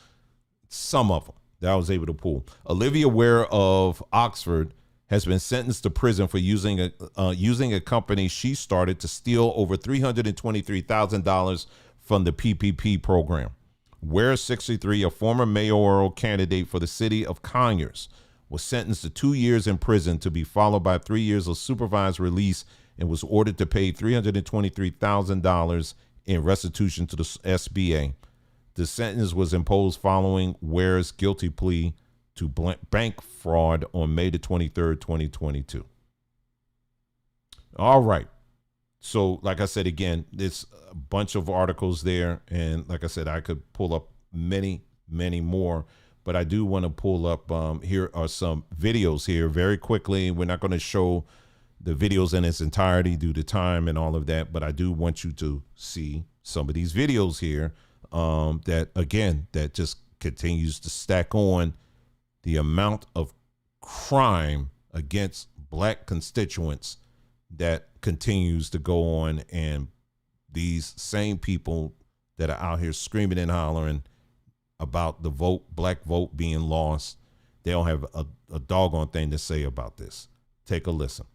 some of them that I was able to pull. Olivia Ware of Oxford has been sentenced to prison for using a company she started to steal over $323,000 from the PPP program. Ware, 63, a former mayoral candidate for the city of Conyers, was sentenced to 2 years in prison to be followed by 3 years of supervised release and was ordered to pay $323,000 in restitution to the SBA. The sentence was imposed following Ware's guilty plea to bank fraud on May the 23rd, 2022. All right. So, like I said, again, there's a bunch of articles there. And like I said, I could pull up many more. But I do want to pull up, here are some videos here very quickly. We're not going to show the videos in its entirety due to time and all of that. But I do want you to see some of these videos here that just continues to stack on the amount of crime against black constituents that continues to go on, and these same people that are out here screaming and hollering about the black vote being lost, they don't have a doggone thing to say about this. Take a listen.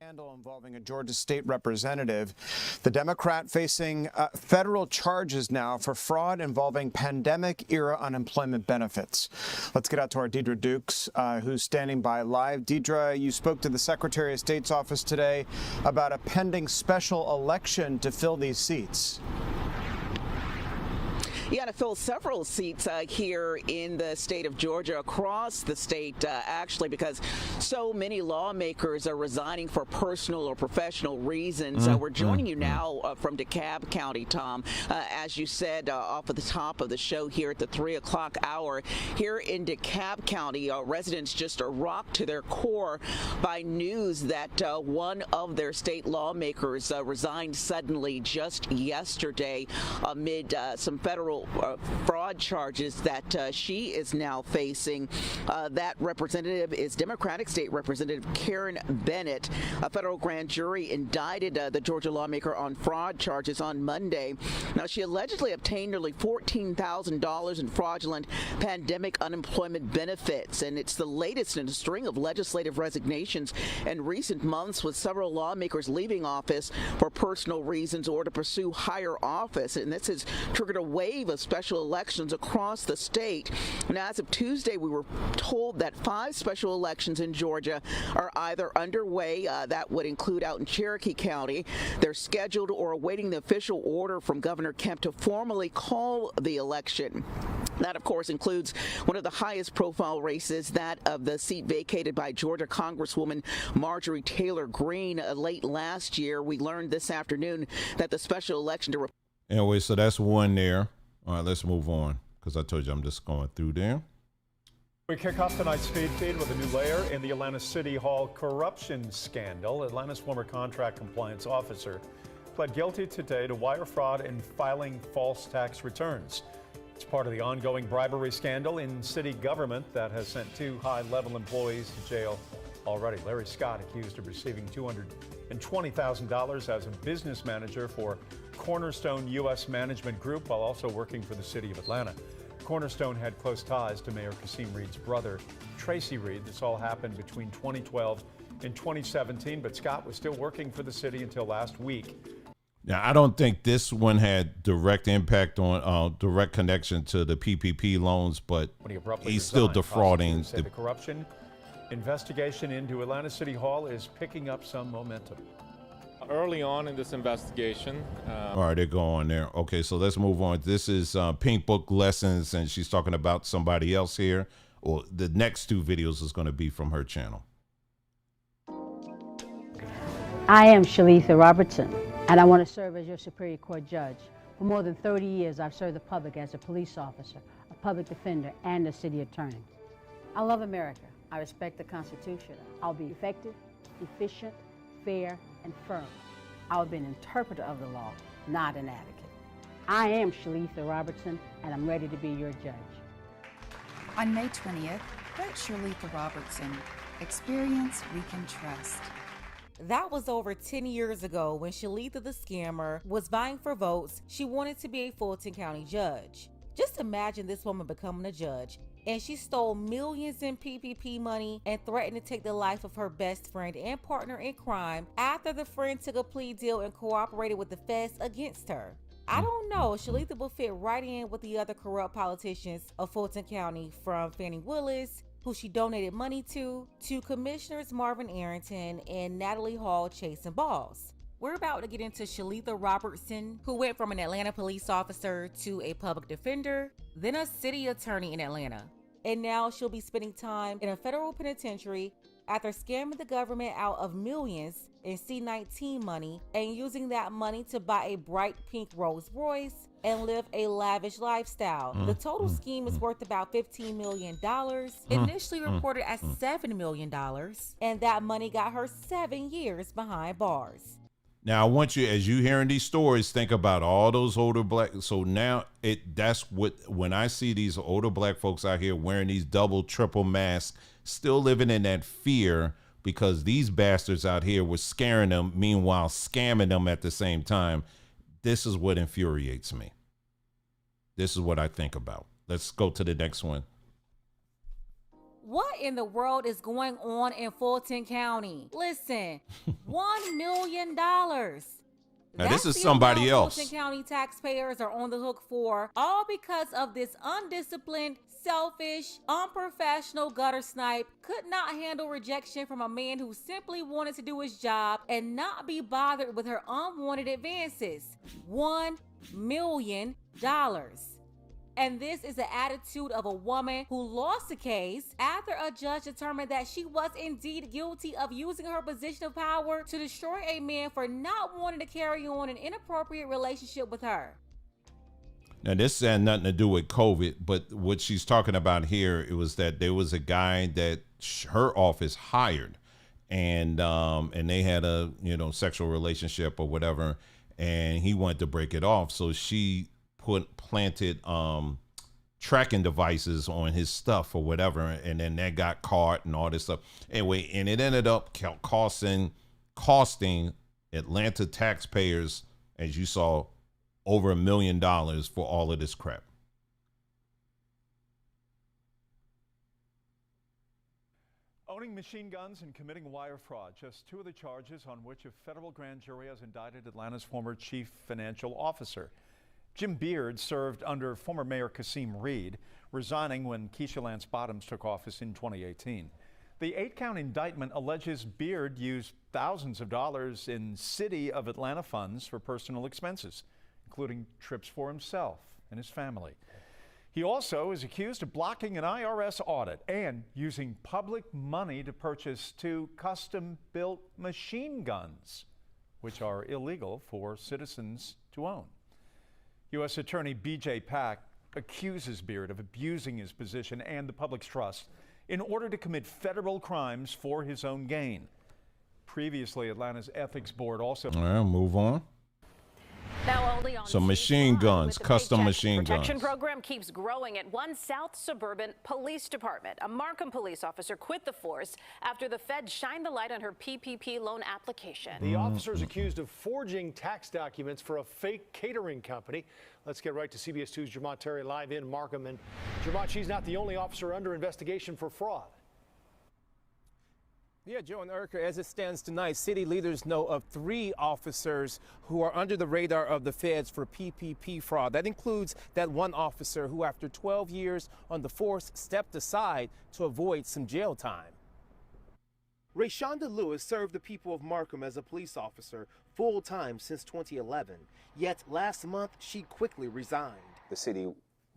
Scandal involving a Georgia state representative. The Democrat facing federal charges now for fraud involving pandemic-era unemployment benefits. Let's get out to our Deidre Dukes, who's standing by live. Deidre, you spoke to the Secretary of State's office today about a pending special election to fill these seats. Yeah, to fill several seats here in the state of Georgia, across the state, actually, because so many lawmakers are resigning for personal or professional reasons. We're joining you now from DeKalb County, Tom. As you said off at the top of the show here at the 3 o'clock hour, here in DeKalb County, residents just are rocked to their core by news that one of their state lawmakers resigned suddenly just yesterday amid some federal fraud charges that she is now facing. That representative is Democratic State Representative Karen Bennett. A federal grand jury indicted the Georgia lawmaker on fraud charges on Monday. Now, she allegedly obtained nearly $14,000 in fraudulent pandemic unemployment benefits, and it's the latest in a string of legislative resignations in recent months, with several lawmakers leaving office for personal reasons or to pursue higher office. And this has triggered a wave of special elections across the state. And as of Tuesday, we were told that 5 special elections in Georgia are either underway, that would include out in Cherokee County. They're scheduled or awaiting the official order from Governor Kemp to formally call the election. That, of course, includes one of the highest profile races, that of the seat vacated by Georgia Congresswoman Marjorie Taylor Greene late last year. We learned this afternoon that the special election to... Anyway, so that's one there. All right, let's move on, because I told you I'm just going through there. We kick off tonight's speed feed with a new layer in the Atlanta City Hall corruption scandal. Atlanta's former contract compliance officer pled guilty today to wire fraud and filing false tax returns. It's part of the ongoing bribery scandal in city government that has sent 2 high-level employees to jail already. Larry Scott accused of receiving $220,000 as a business manager for Cornerstone U.S. Management Group while also working for the city of Atlanta. Cornerstone had close ties to Mayor Kasim Reed's brother, Tracy Reed. This all happened between 2012 and 2017, but Scott was still working for the city until last week. Now, I don't think this one had direct impact on direct connection to the PPP loans, but he's still defrauding. The corruption investigation into Atlanta City Hall is picking up some momentum. Early on in this investigation. All right, they're going there. Okay, so let's move on. This is Pink Book Lessons, and she's talking about somebody else here. Or the next 2 videos is going to be from her channel. I am Shalitha Robertson, and I want to serve as your Superior Court judge. For more than 30 years, I've served the public as a police officer, a public defender, and a city attorney. I love America. I respect the Constitution. I'll be effective, efficient, fair, and firm. I will be an interpreter of the law, not an advocate. I am Shalitha Robertson, and I'm ready to be your judge. On May 20th, vote Shalitha Robertson. Experience we can trust. That was over 10 years ago when Shalitha the scammer was vying for votes. She wanted to be a Fulton County judge. Just imagine this woman becoming a judge, and she stole millions in PPP money and threatened to take the life of her best friend and partner in crime after the friend took a plea deal and cooperated with the feds against her. I don't know, Shalitha will fit right in with the other corrupt politicians of Fulton County, from Fannie Willis, who she donated money to Commissioners Marvin Arrington and Natalie Hall chasing balls. We're about to get into Shalitha Robertson, who went from an Atlanta police officer to a public defender, then a city attorney in Atlanta. And now she'll be spending time in a federal penitentiary after scamming the government out of millions in C-19 money and using that money to buy a bright pink Rolls Royce and live a lavish lifestyle. The total scheme is worth about $15 million, initially reported as $7 million, and that money got her 7 years behind bars. Now I want you, as you hearing these stories, think about all those older black. So now that's what, when I see these older black folks out here wearing these double, triple masks, still living in that fear because these bastards out here were scaring them, meanwhile scamming them at the same time. This is what infuriates me. This is what I think about. Let's go to the next one. What in the world is going on in Fulton County? Listen, $1 million. Now, this is somebody else. Fulton County taxpayers are on the hook for, all because of this undisciplined, selfish, unprofessional gutter snipe could not handle rejection from a man who simply wanted to do his job and not be bothered with her unwanted advances. $1 million. And this is the attitude of a woman who lost the case after a judge determined that she was indeed guilty of using her position of power to destroy a man for not wanting to carry on an inappropriate relationship with her. Now, this had nothing to do with COVID, but what she's talking about here, it was that there was a guy that her office hired, and they had a sexual relationship or whatever, and he wanted to break it off, so she planted tracking devices on his stuff or whatever, and then that got caught and all this stuff. Anyway, and it ended up costing Atlanta taxpayers, as you saw, over $1 million for all of this crap. Owning machine guns and committing wire fraud, just two of the charges on which a federal grand jury has indicted Atlanta's former chief financial officer. Jim Beard served under former Mayor Kasim Reed, resigning when Keisha Lance Bottoms took office in 2018. The 8-count indictment alleges Beard used thousands of dollars in City of Atlanta funds for personal expenses, including trips for himself and his family. He also is accused of blocking an IRS audit and using public money to purchase 2 custom-built machine guns, which are illegal for citizens to own. U.S. Attorney B.J. Pack accuses Beard of abusing his position and the public's trust in order to commit federal crimes for his own gain. Previously, Atlanta's ethics board also... All right, move on. Now only on so machine guns, custom machine guns. Protection program keeps growing at one South Suburban police department. A Markham police officer quit the force after the Fed shined the light on her PPP loan application. The officer is accused of forging tax documents for a fake catering company. Let's get right to CBS 2's Jermont Terry live in Markham. And Jermont, she's not the only officer under investigation for fraud. Yeah, Joe and Erica, as it stands tonight, city leaders know of 3 officers who are under the radar of the feds for PPP fraud. That includes that one officer who, after 12 years on the force, stepped aside to avoid some jail time. Rayshonda Lewis served the people of Markham as a police officer full-time since 2011. Yet last month, she quickly resigned. The city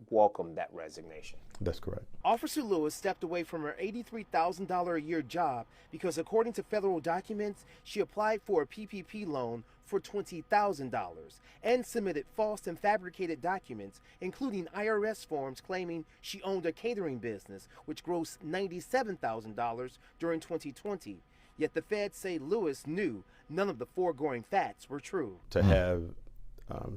welcomed that resignation. That's correct. Officer Lewis stepped away from her $83,000 a year job because, according to federal documents, she applied for a PPP loan for $20,000 and submitted false and fabricated documents, including IRS forms claiming she owned a catering business, which grossed $97,000 during 2020. Yet the feds say Lewis knew none of the foregoing facts were true. To have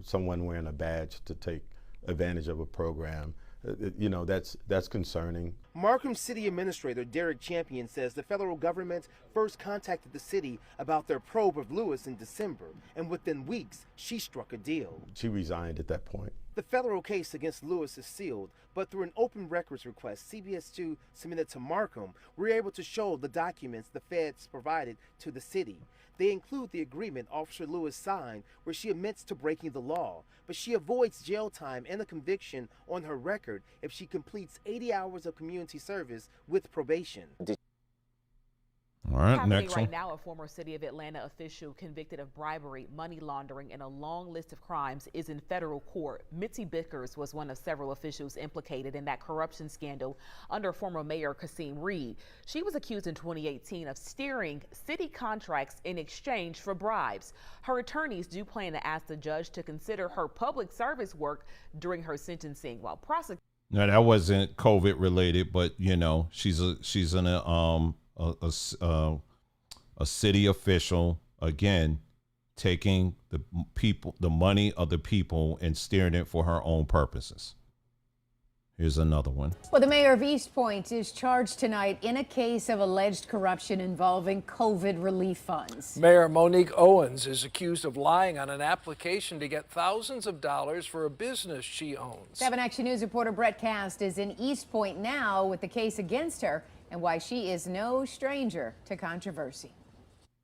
someone wearing a badge to take advantage of a program, that's concerning. Markham City Administrator Derek Champion says the federal government first contacted the city about their probe of Lewis in December, and within weeks, she struck a deal. She resigned at that point. The federal case against Lewis is sealed, but through an open records request CBS2 submitted to Markham, we're able to show the documents the feds provided to the city. They include the agreement Officer Lewis signed where she admits to breaking the law, but she avoids jail time and a conviction on her record if she completes 80 hours of community service with probation. All right, Happening next right one. now, a former City of Atlanta official convicted of bribery, money laundering, and a long list of crimes is in federal court. Mitzi Bickers was one of several officials implicated in that corruption scandal under former Mayor Kasim Reed. She was accused in 2018 of steering city contracts in exchange for bribes. Her attorneys do plan to ask the judge to consider her public service work during her sentencing, while prosecutors. No, that wasn't COVID related, but she's a city official, again, taking the money of the people and steering it for her own purposes. Here's another one. Well, the mayor of East Point is charged tonight in a case of alleged corruption involving COVID relief funds. Mayor Monique Owens is accused of lying on an application to get thousands of dollars for a business she owns. 7 Action News reporter Brett Cast is in East Point now with the case against her and why she is no stranger to controversy.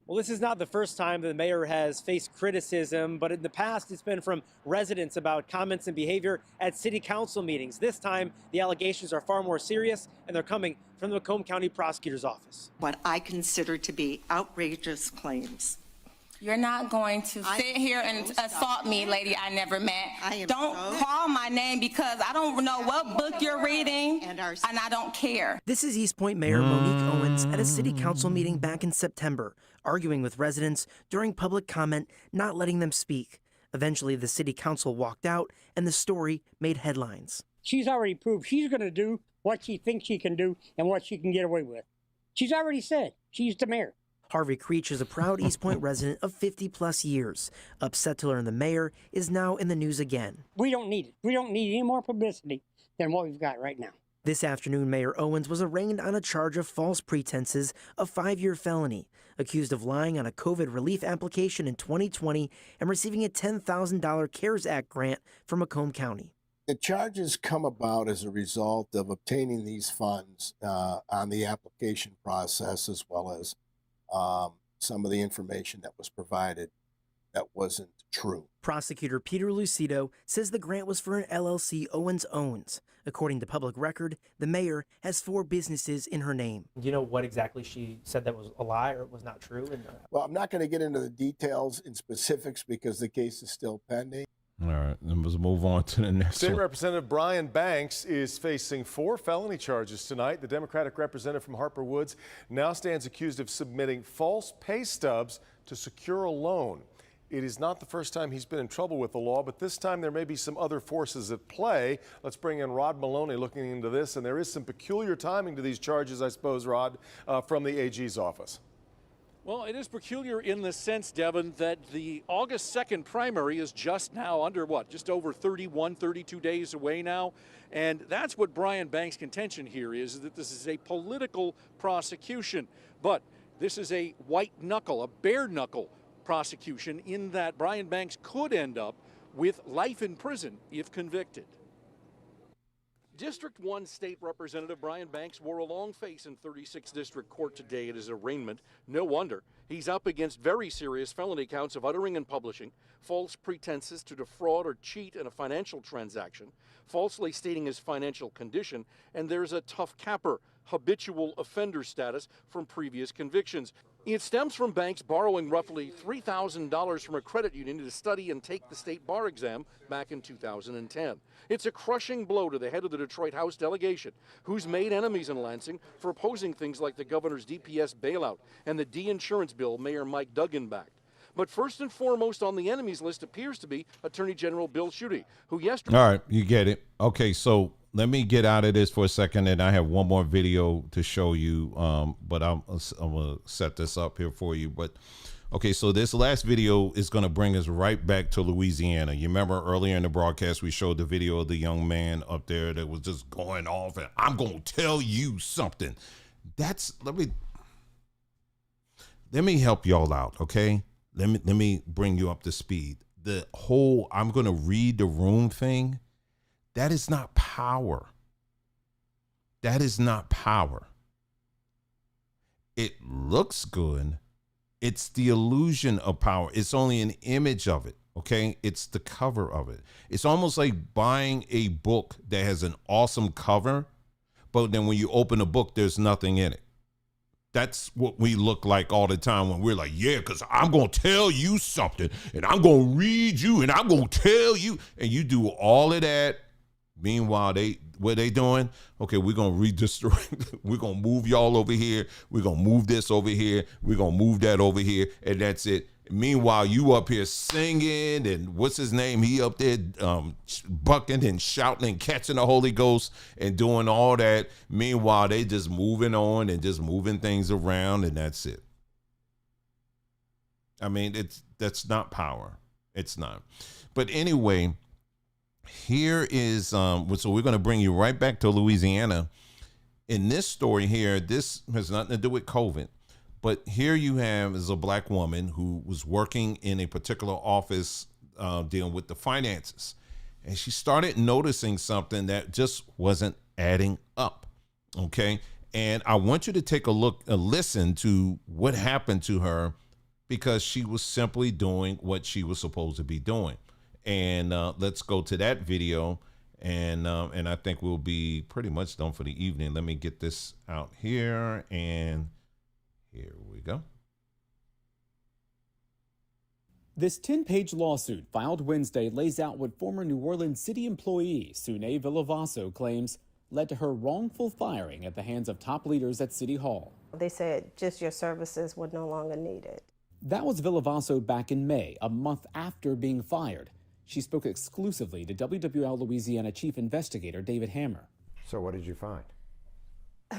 Well, this is not the first time the mayor has faced criticism, but in the past it's been from residents about comments and behavior at city council meetings. This time, the allegations are far more serious, and they're coming from the Macomb County Prosecutor's Office. What I consider to be outrageous claims. You're not going to sit here and assault me, lady I never met. Don't call my name because I don't know what book you're reading, and I don't care. This is East Point Mayor Monique Owens at a city council meeting back in September, arguing with residents during public comment, not letting them speak. Eventually, the city council walked out, and the story made headlines. She's already proved she's going to do what she thinks she can do and what she can get away with. She's already said she's the mayor. Harvey Creech is a proud East Point resident of 50-plus years. Upset to learn the mayor is now in the news again. We don't need it. We don't need any more publicity than what we've got right now. This afternoon, Mayor Owens was arraigned on a charge of false pretenses, a 5-year felony, accused of lying on a COVID relief application in 2020 and receiving a $10,000 CARES Act grant from Macomb County. The charges come about as a result of obtaining these funds on the application process, as well as some of the information that was provided that wasn't true. Prosecutor Peter Lucido says the grant was for an LLC Owens owns. According to public record, the mayor has 4 businesses in her name. Do you know what exactly she said that was a lie or was not true? Well, I'm not going to get into the details and specifics because the case is still pending. All right, then let's move on to the next State one. Representative Brian Banks is facing 4 felony charges tonight. The Democratic representative from Harper Woods now stands accused of submitting false pay stubs to secure a loan. It is not the first time he's been in trouble with the law, but this time there may be some other forces at play. Let's bring in Rod Maloney looking into this, and there is some peculiar timing to these charges, I suppose, Rod, from the AG's office. Well, it is peculiar in the sense, Devin, that the August 2nd primary is just now under just over 32 days away now. And that's what Brian Banks' contention here is that this is a political prosecution. But this is a white knuckle, a bare knuckle prosecution in that Brian Banks could end up with life in prison if convicted. District 1 State Representative Brian Banks wore a long face in 36th District Court today at his arraignment. No wonder. He's up against very serious felony counts of uttering and publishing, false pretenses to defraud or cheat in a financial transaction, falsely stating his financial condition, and there's a tough capper, habitual offender status from previous convictions. It stems from Banks borrowing roughly $3,000 from a credit union to study and take the state bar exam back in 2010. It's a crushing blow to the head of the Detroit House delegation, who's made enemies in Lansing for opposing things like the governor's DPS bailout and the de-insurance bill Mayor Mike Duggan backed. But first and foremost on the enemies list appears to be Attorney General Bill Schuette, who yesterday... All right, you get it. Okay, so let me get out of this for a second, and I have one more video to show you. But I'm gonna set this up here for you. But okay, so this last video is gonna bring us right back to Louisiana. You remember earlier in the broadcast we showed the video of the young man up there that was just going off, and I'm gonna tell you something. That's let me help y'all out, okay? Let me bring you up to speed. The whole I'm gonna read the room thing. That is not power. That is not power. It looks good. It's the illusion of power. It's only an image of it, okay? It's the cover of it. It's almost like buying a book that has an awesome cover, but then when you open a book, there's nothing in it. That's what we look like all the time when we're like, yeah, because I'm going to tell you something, and I'm going to read you, and I'm going to tell you, and you do all of that. Meanwhile, what they doing? Okay, we're going to redistribute. We're going to move y'all over here. We're going to move this over here. We're going to move that over here. And that's it. Meanwhile, you up here singing, and what's his name? He up there bucking and shouting and catching the Holy Ghost and doing all that. Meanwhile, they just moving on and just moving things around, and that's it. I mean, that's not power. It's not. But anyway, here is so we're going to bring you right back to Louisiana. In this story here, this has nothing to do with COVID, but here you have is a black woman who was working in a particular office dealing with the finances, and she started noticing something that just wasn't adding up. Okay, and I want you to take a listen to what happened to her, because she was simply doing what she was supposed to be doing. And let's go to that video, and I think we'll be pretty much done for the evening. Let me get this out here, and here we go. This 10-page lawsuit filed Wednesday lays out what former New Orleans city employee Sune Villavaso claims led to her wrongful firing at the hands of top leaders at City Hall. They said just your services were no longer needed. That was Villavaso back in May, a month after being fired. She spoke exclusively to WWL Louisiana Chief Investigator David Hammer. So what did you find?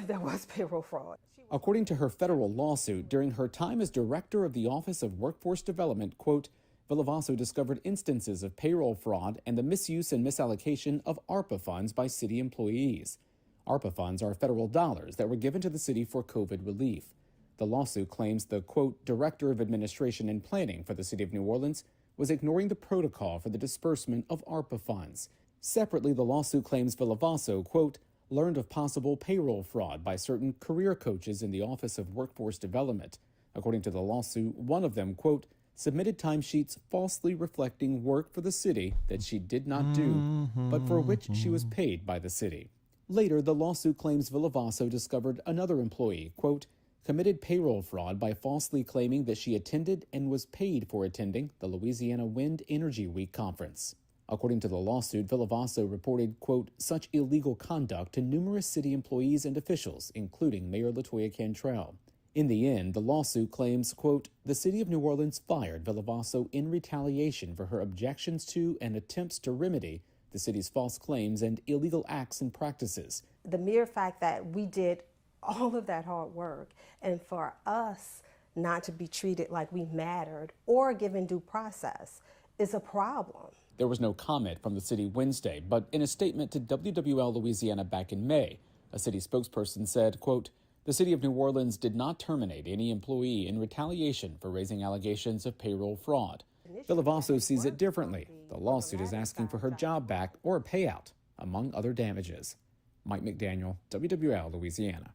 There was payroll fraud. According to her federal lawsuit, during her time as director of the Office of Workforce Development, quote, Villavaso discovered instances of payroll fraud and the misuse and misallocation of ARPA funds by city employees. ARPA funds are federal dollars that were given to the city for COVID relief. The lawsuit claims the, quote, Director of Administration and Planning for the City of New Orleans was ignoring the protocol for the disbursement of ARPA funds. Separately, the lawsuit claims Villavaso, quote, learned of possible payroll fraud by certain career coaches in the Office of Workforce Development. According to the lawsuit, one of them, quote, submitted timesheets falsely reflecting work for the city that she did not do, but for which she was paid by the city. Later, the lawsuit claims Villavaso discovered another employee, quote, committed payroll fraud by falsely claiming that she attended and was paid for attending the Louisiana Wind Energy Week conference. According to the lawsuit, Villavaso reported, quote, such illegal conduct to numerous city employees and officials, including Mayor LaToya Cantrell. In the end, the lawsuit claims, quote, the City of New Orleans fired Villavaso in retaliation for her objections to and attempts to remedy the city's false claims and illegal acts and practices. The mere fact that we did all of that hard work, and for us not to be treated like we mattered or given due process is a problem. There was no comment from the city Wednesday, but in a statement to WWL Louisiana back in May, a city spokesperson said, quote, the City of New Orleans did not terminate any employee in retaliation for raising allegations of payroll fraud. Villavaso sees it differently. The lawsuit is asking for her job back or a payout, among other damages. Mike McDaniel, WWL Louisiana.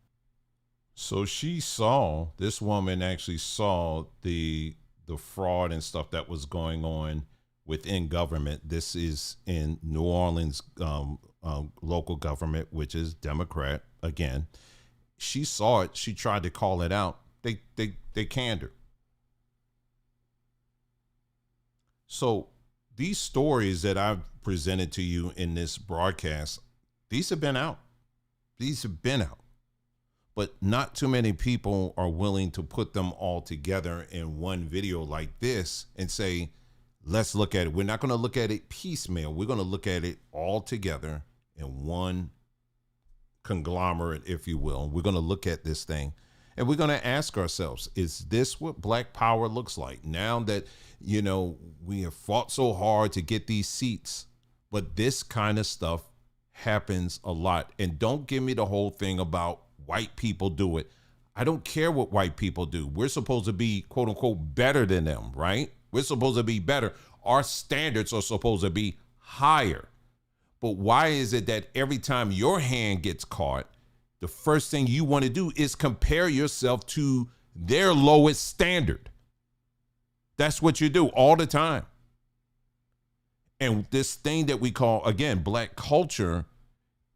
So this woman actually saw the fraud and stuff that was going on within government. This is in New Orleans local government, which is Democrat. Again, she saw it. She tried to call it out. They canned her. So these stories that I've presented to you in this broadcast, these have been out. But not too many people are willing to put them all together in one video like this and say, let's look at it. We're not going to look at it piecemeal. We're going to look at it all together in one conglomerate, if you will. We're going to look at this thing and we're going to ask ourselves, is this what black power looks like now that, you know, we have fought so hard to get these seats, but this kind of stuff happens a lot. And don't give me the whole thing about white people do it. I don't care what white people do. We're supposed to be, quote unquote, better than them, right? We're supposed to be better. Our standards are supposed to be higher. But why is it that every time your hand gets caught, the first thing you want to do is compare yourself to their lowest standard? That's what you do all the time. And this thing that we call, again, black culture,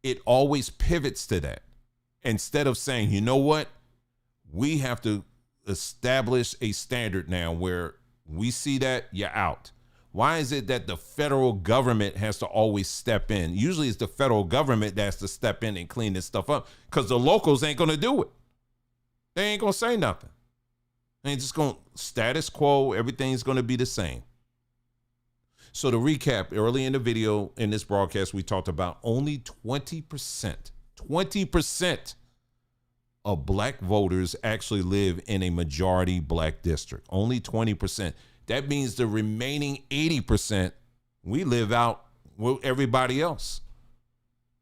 it always pivots to that. Instead of saying, you know what? We have to establish a standard now where we see that you're out. Why is it that the federal government has to always step in? Usually it's the federal government that has to step in and clean this stuff up because the locals ain't going to do it. They ain't going to say nothing. They ain't just going to status quo. Everything's going to be the same. So to recap, early in the video, in this broadcast, we talked about only 20% of black voters actually live in a majority black district. Only 20%. That means the remaining 80%, we live out with everybody else.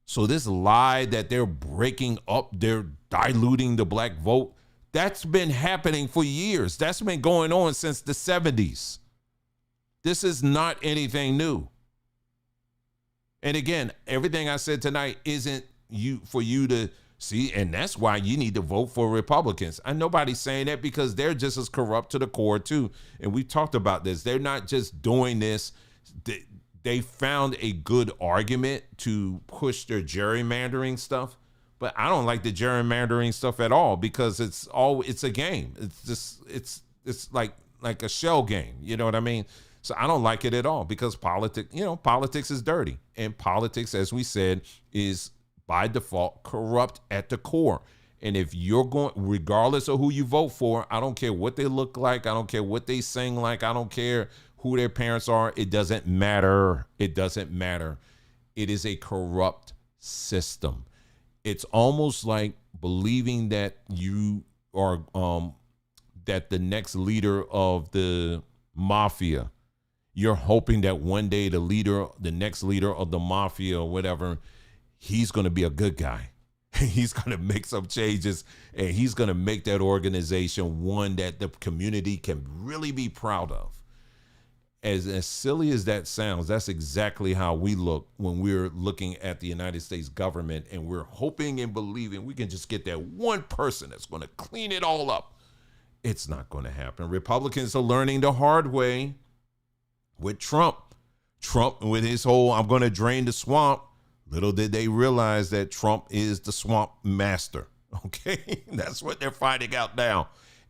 So this lie that they're breaking up, they're diluting the black vote, that's been happening for years. That's been going on since the 70s. This is not anything new. And again, everything I said tonight isn't for you to see, and that's why you need to vote for Republicans. And nobody's saying that because they're just as corrupt to the core too. And we've talked about this. They're not just doing this. They found a good argument to push their gerrymandering stuff. But I don't like the gerrymandering stuff at all because it's a game. It's like a shell game. You know what I mean? So I don't like it at all because politics is dirty. And politics, as we said, is by default corrupt at the core. And if you're going, regardless of who you vote for, I don't care what they look like. I don't care what they sing like. I don't care who their parents are. It doesn't matter. It doesn't matter. It is a corrupt system. It's almost like believing that you are, that the next leader of the mafia, you're hoping that one day the next leader of the mafia or whatever, he's going to be a good guy. He's going to make some changes and he's going to make that organization one that the community can really be proud of. As silly as that sounds, that's exactly how we look when we're looking at the United States government and we're hoping and believing we can just get that one person that's going to clean it all up. It's not going to happen. Republicans are learning the hard way with Trump. Trump with his whole, I'm going to drain the swamp. Little did they realize that Trump is the swamp master. Okay, that's what they're finding out now.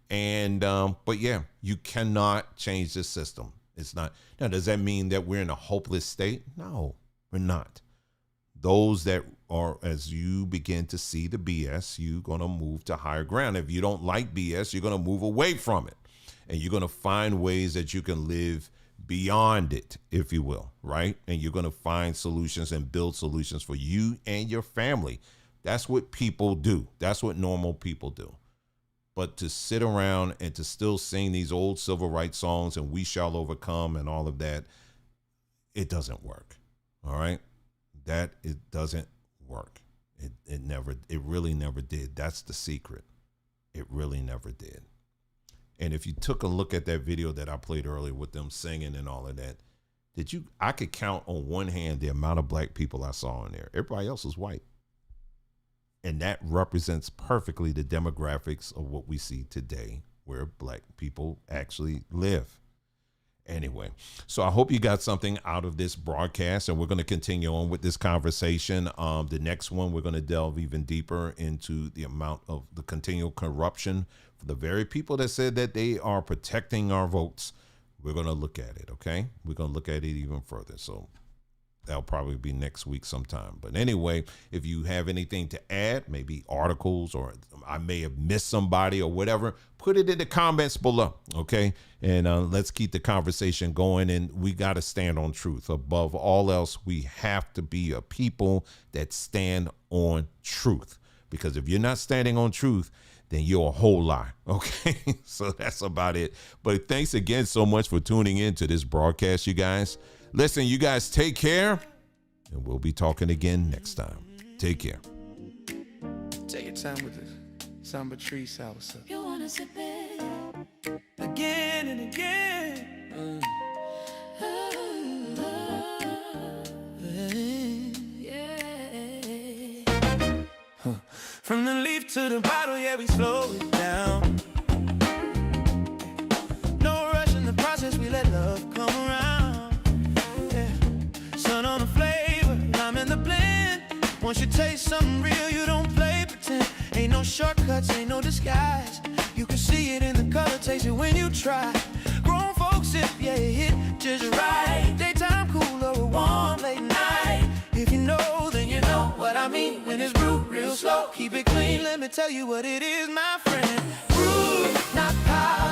And but yeah, you cannot change the system. It's not. Now, does that mean that we're in a hopeless state? No, we're not. Those that are, as you begin to see the BS, you're going to move to higher ground. If you don't like BS, you're going to move away from it. And you're going to find ways that you can live beyond it, if you will, right? And you're going to find solutions and build solutions for you and your family. That's what people do. That's what normal people do. But to sit around and to still sing these old civil rights songs and we shall overcome and all of that, it doesn't work. All right. It doesn't work. It really never did. That's the secret. It really never did. And if you took a look at that video that I played earlier with them singing and all of that, I could count on one hand the amount of black people I saw in there. Everybody else was white. And that represents perfectly the demographics of what we see today, where black people actually live. Anyway, so I hope you got something out of this broadcast, and we're going to continue on with this conversation. The next one, we're going to delve even deeper into the amount of the continual corruption for the very people that said that they are protecting our votes. We're going to look at it, okay? We're going to look at it even further. So that'll probably be next week sometime. But anyway, if you have anything to add, maybe articles, or I may have missed somebody or whatever, put it in the comments below, okay? And let's keep the conversation going. And we got to stand on truth. Above all else, we have to be a people that stand on truth. Because if you're not standing on truth, then you're a whole lie, okay? So that's about it. But thanks again so much for tuning in to this broadcast, you guys. Listen, you guys take care, and we'll be talking again next time. Take care. Take your time with this Samba Tree salsa. You wanna sip it Again and again. From the leaf to the bottle, yeah, we slow it down. No rush in the process, we let love come around. Yeah. Sun on the flavor, lime in the blend. Once you taste something real, you don't play pretend. Ain't no shortcuts, ain't no disguise. You can see it in the color, taste it when you try. Grown folks sip, yeah, it hit just right. Daytime cooler or warm late night. If you know, then you know what I mean. When it's brewed real slow, keep it clean. Let me tell you what it is, my friend. Brew, not power.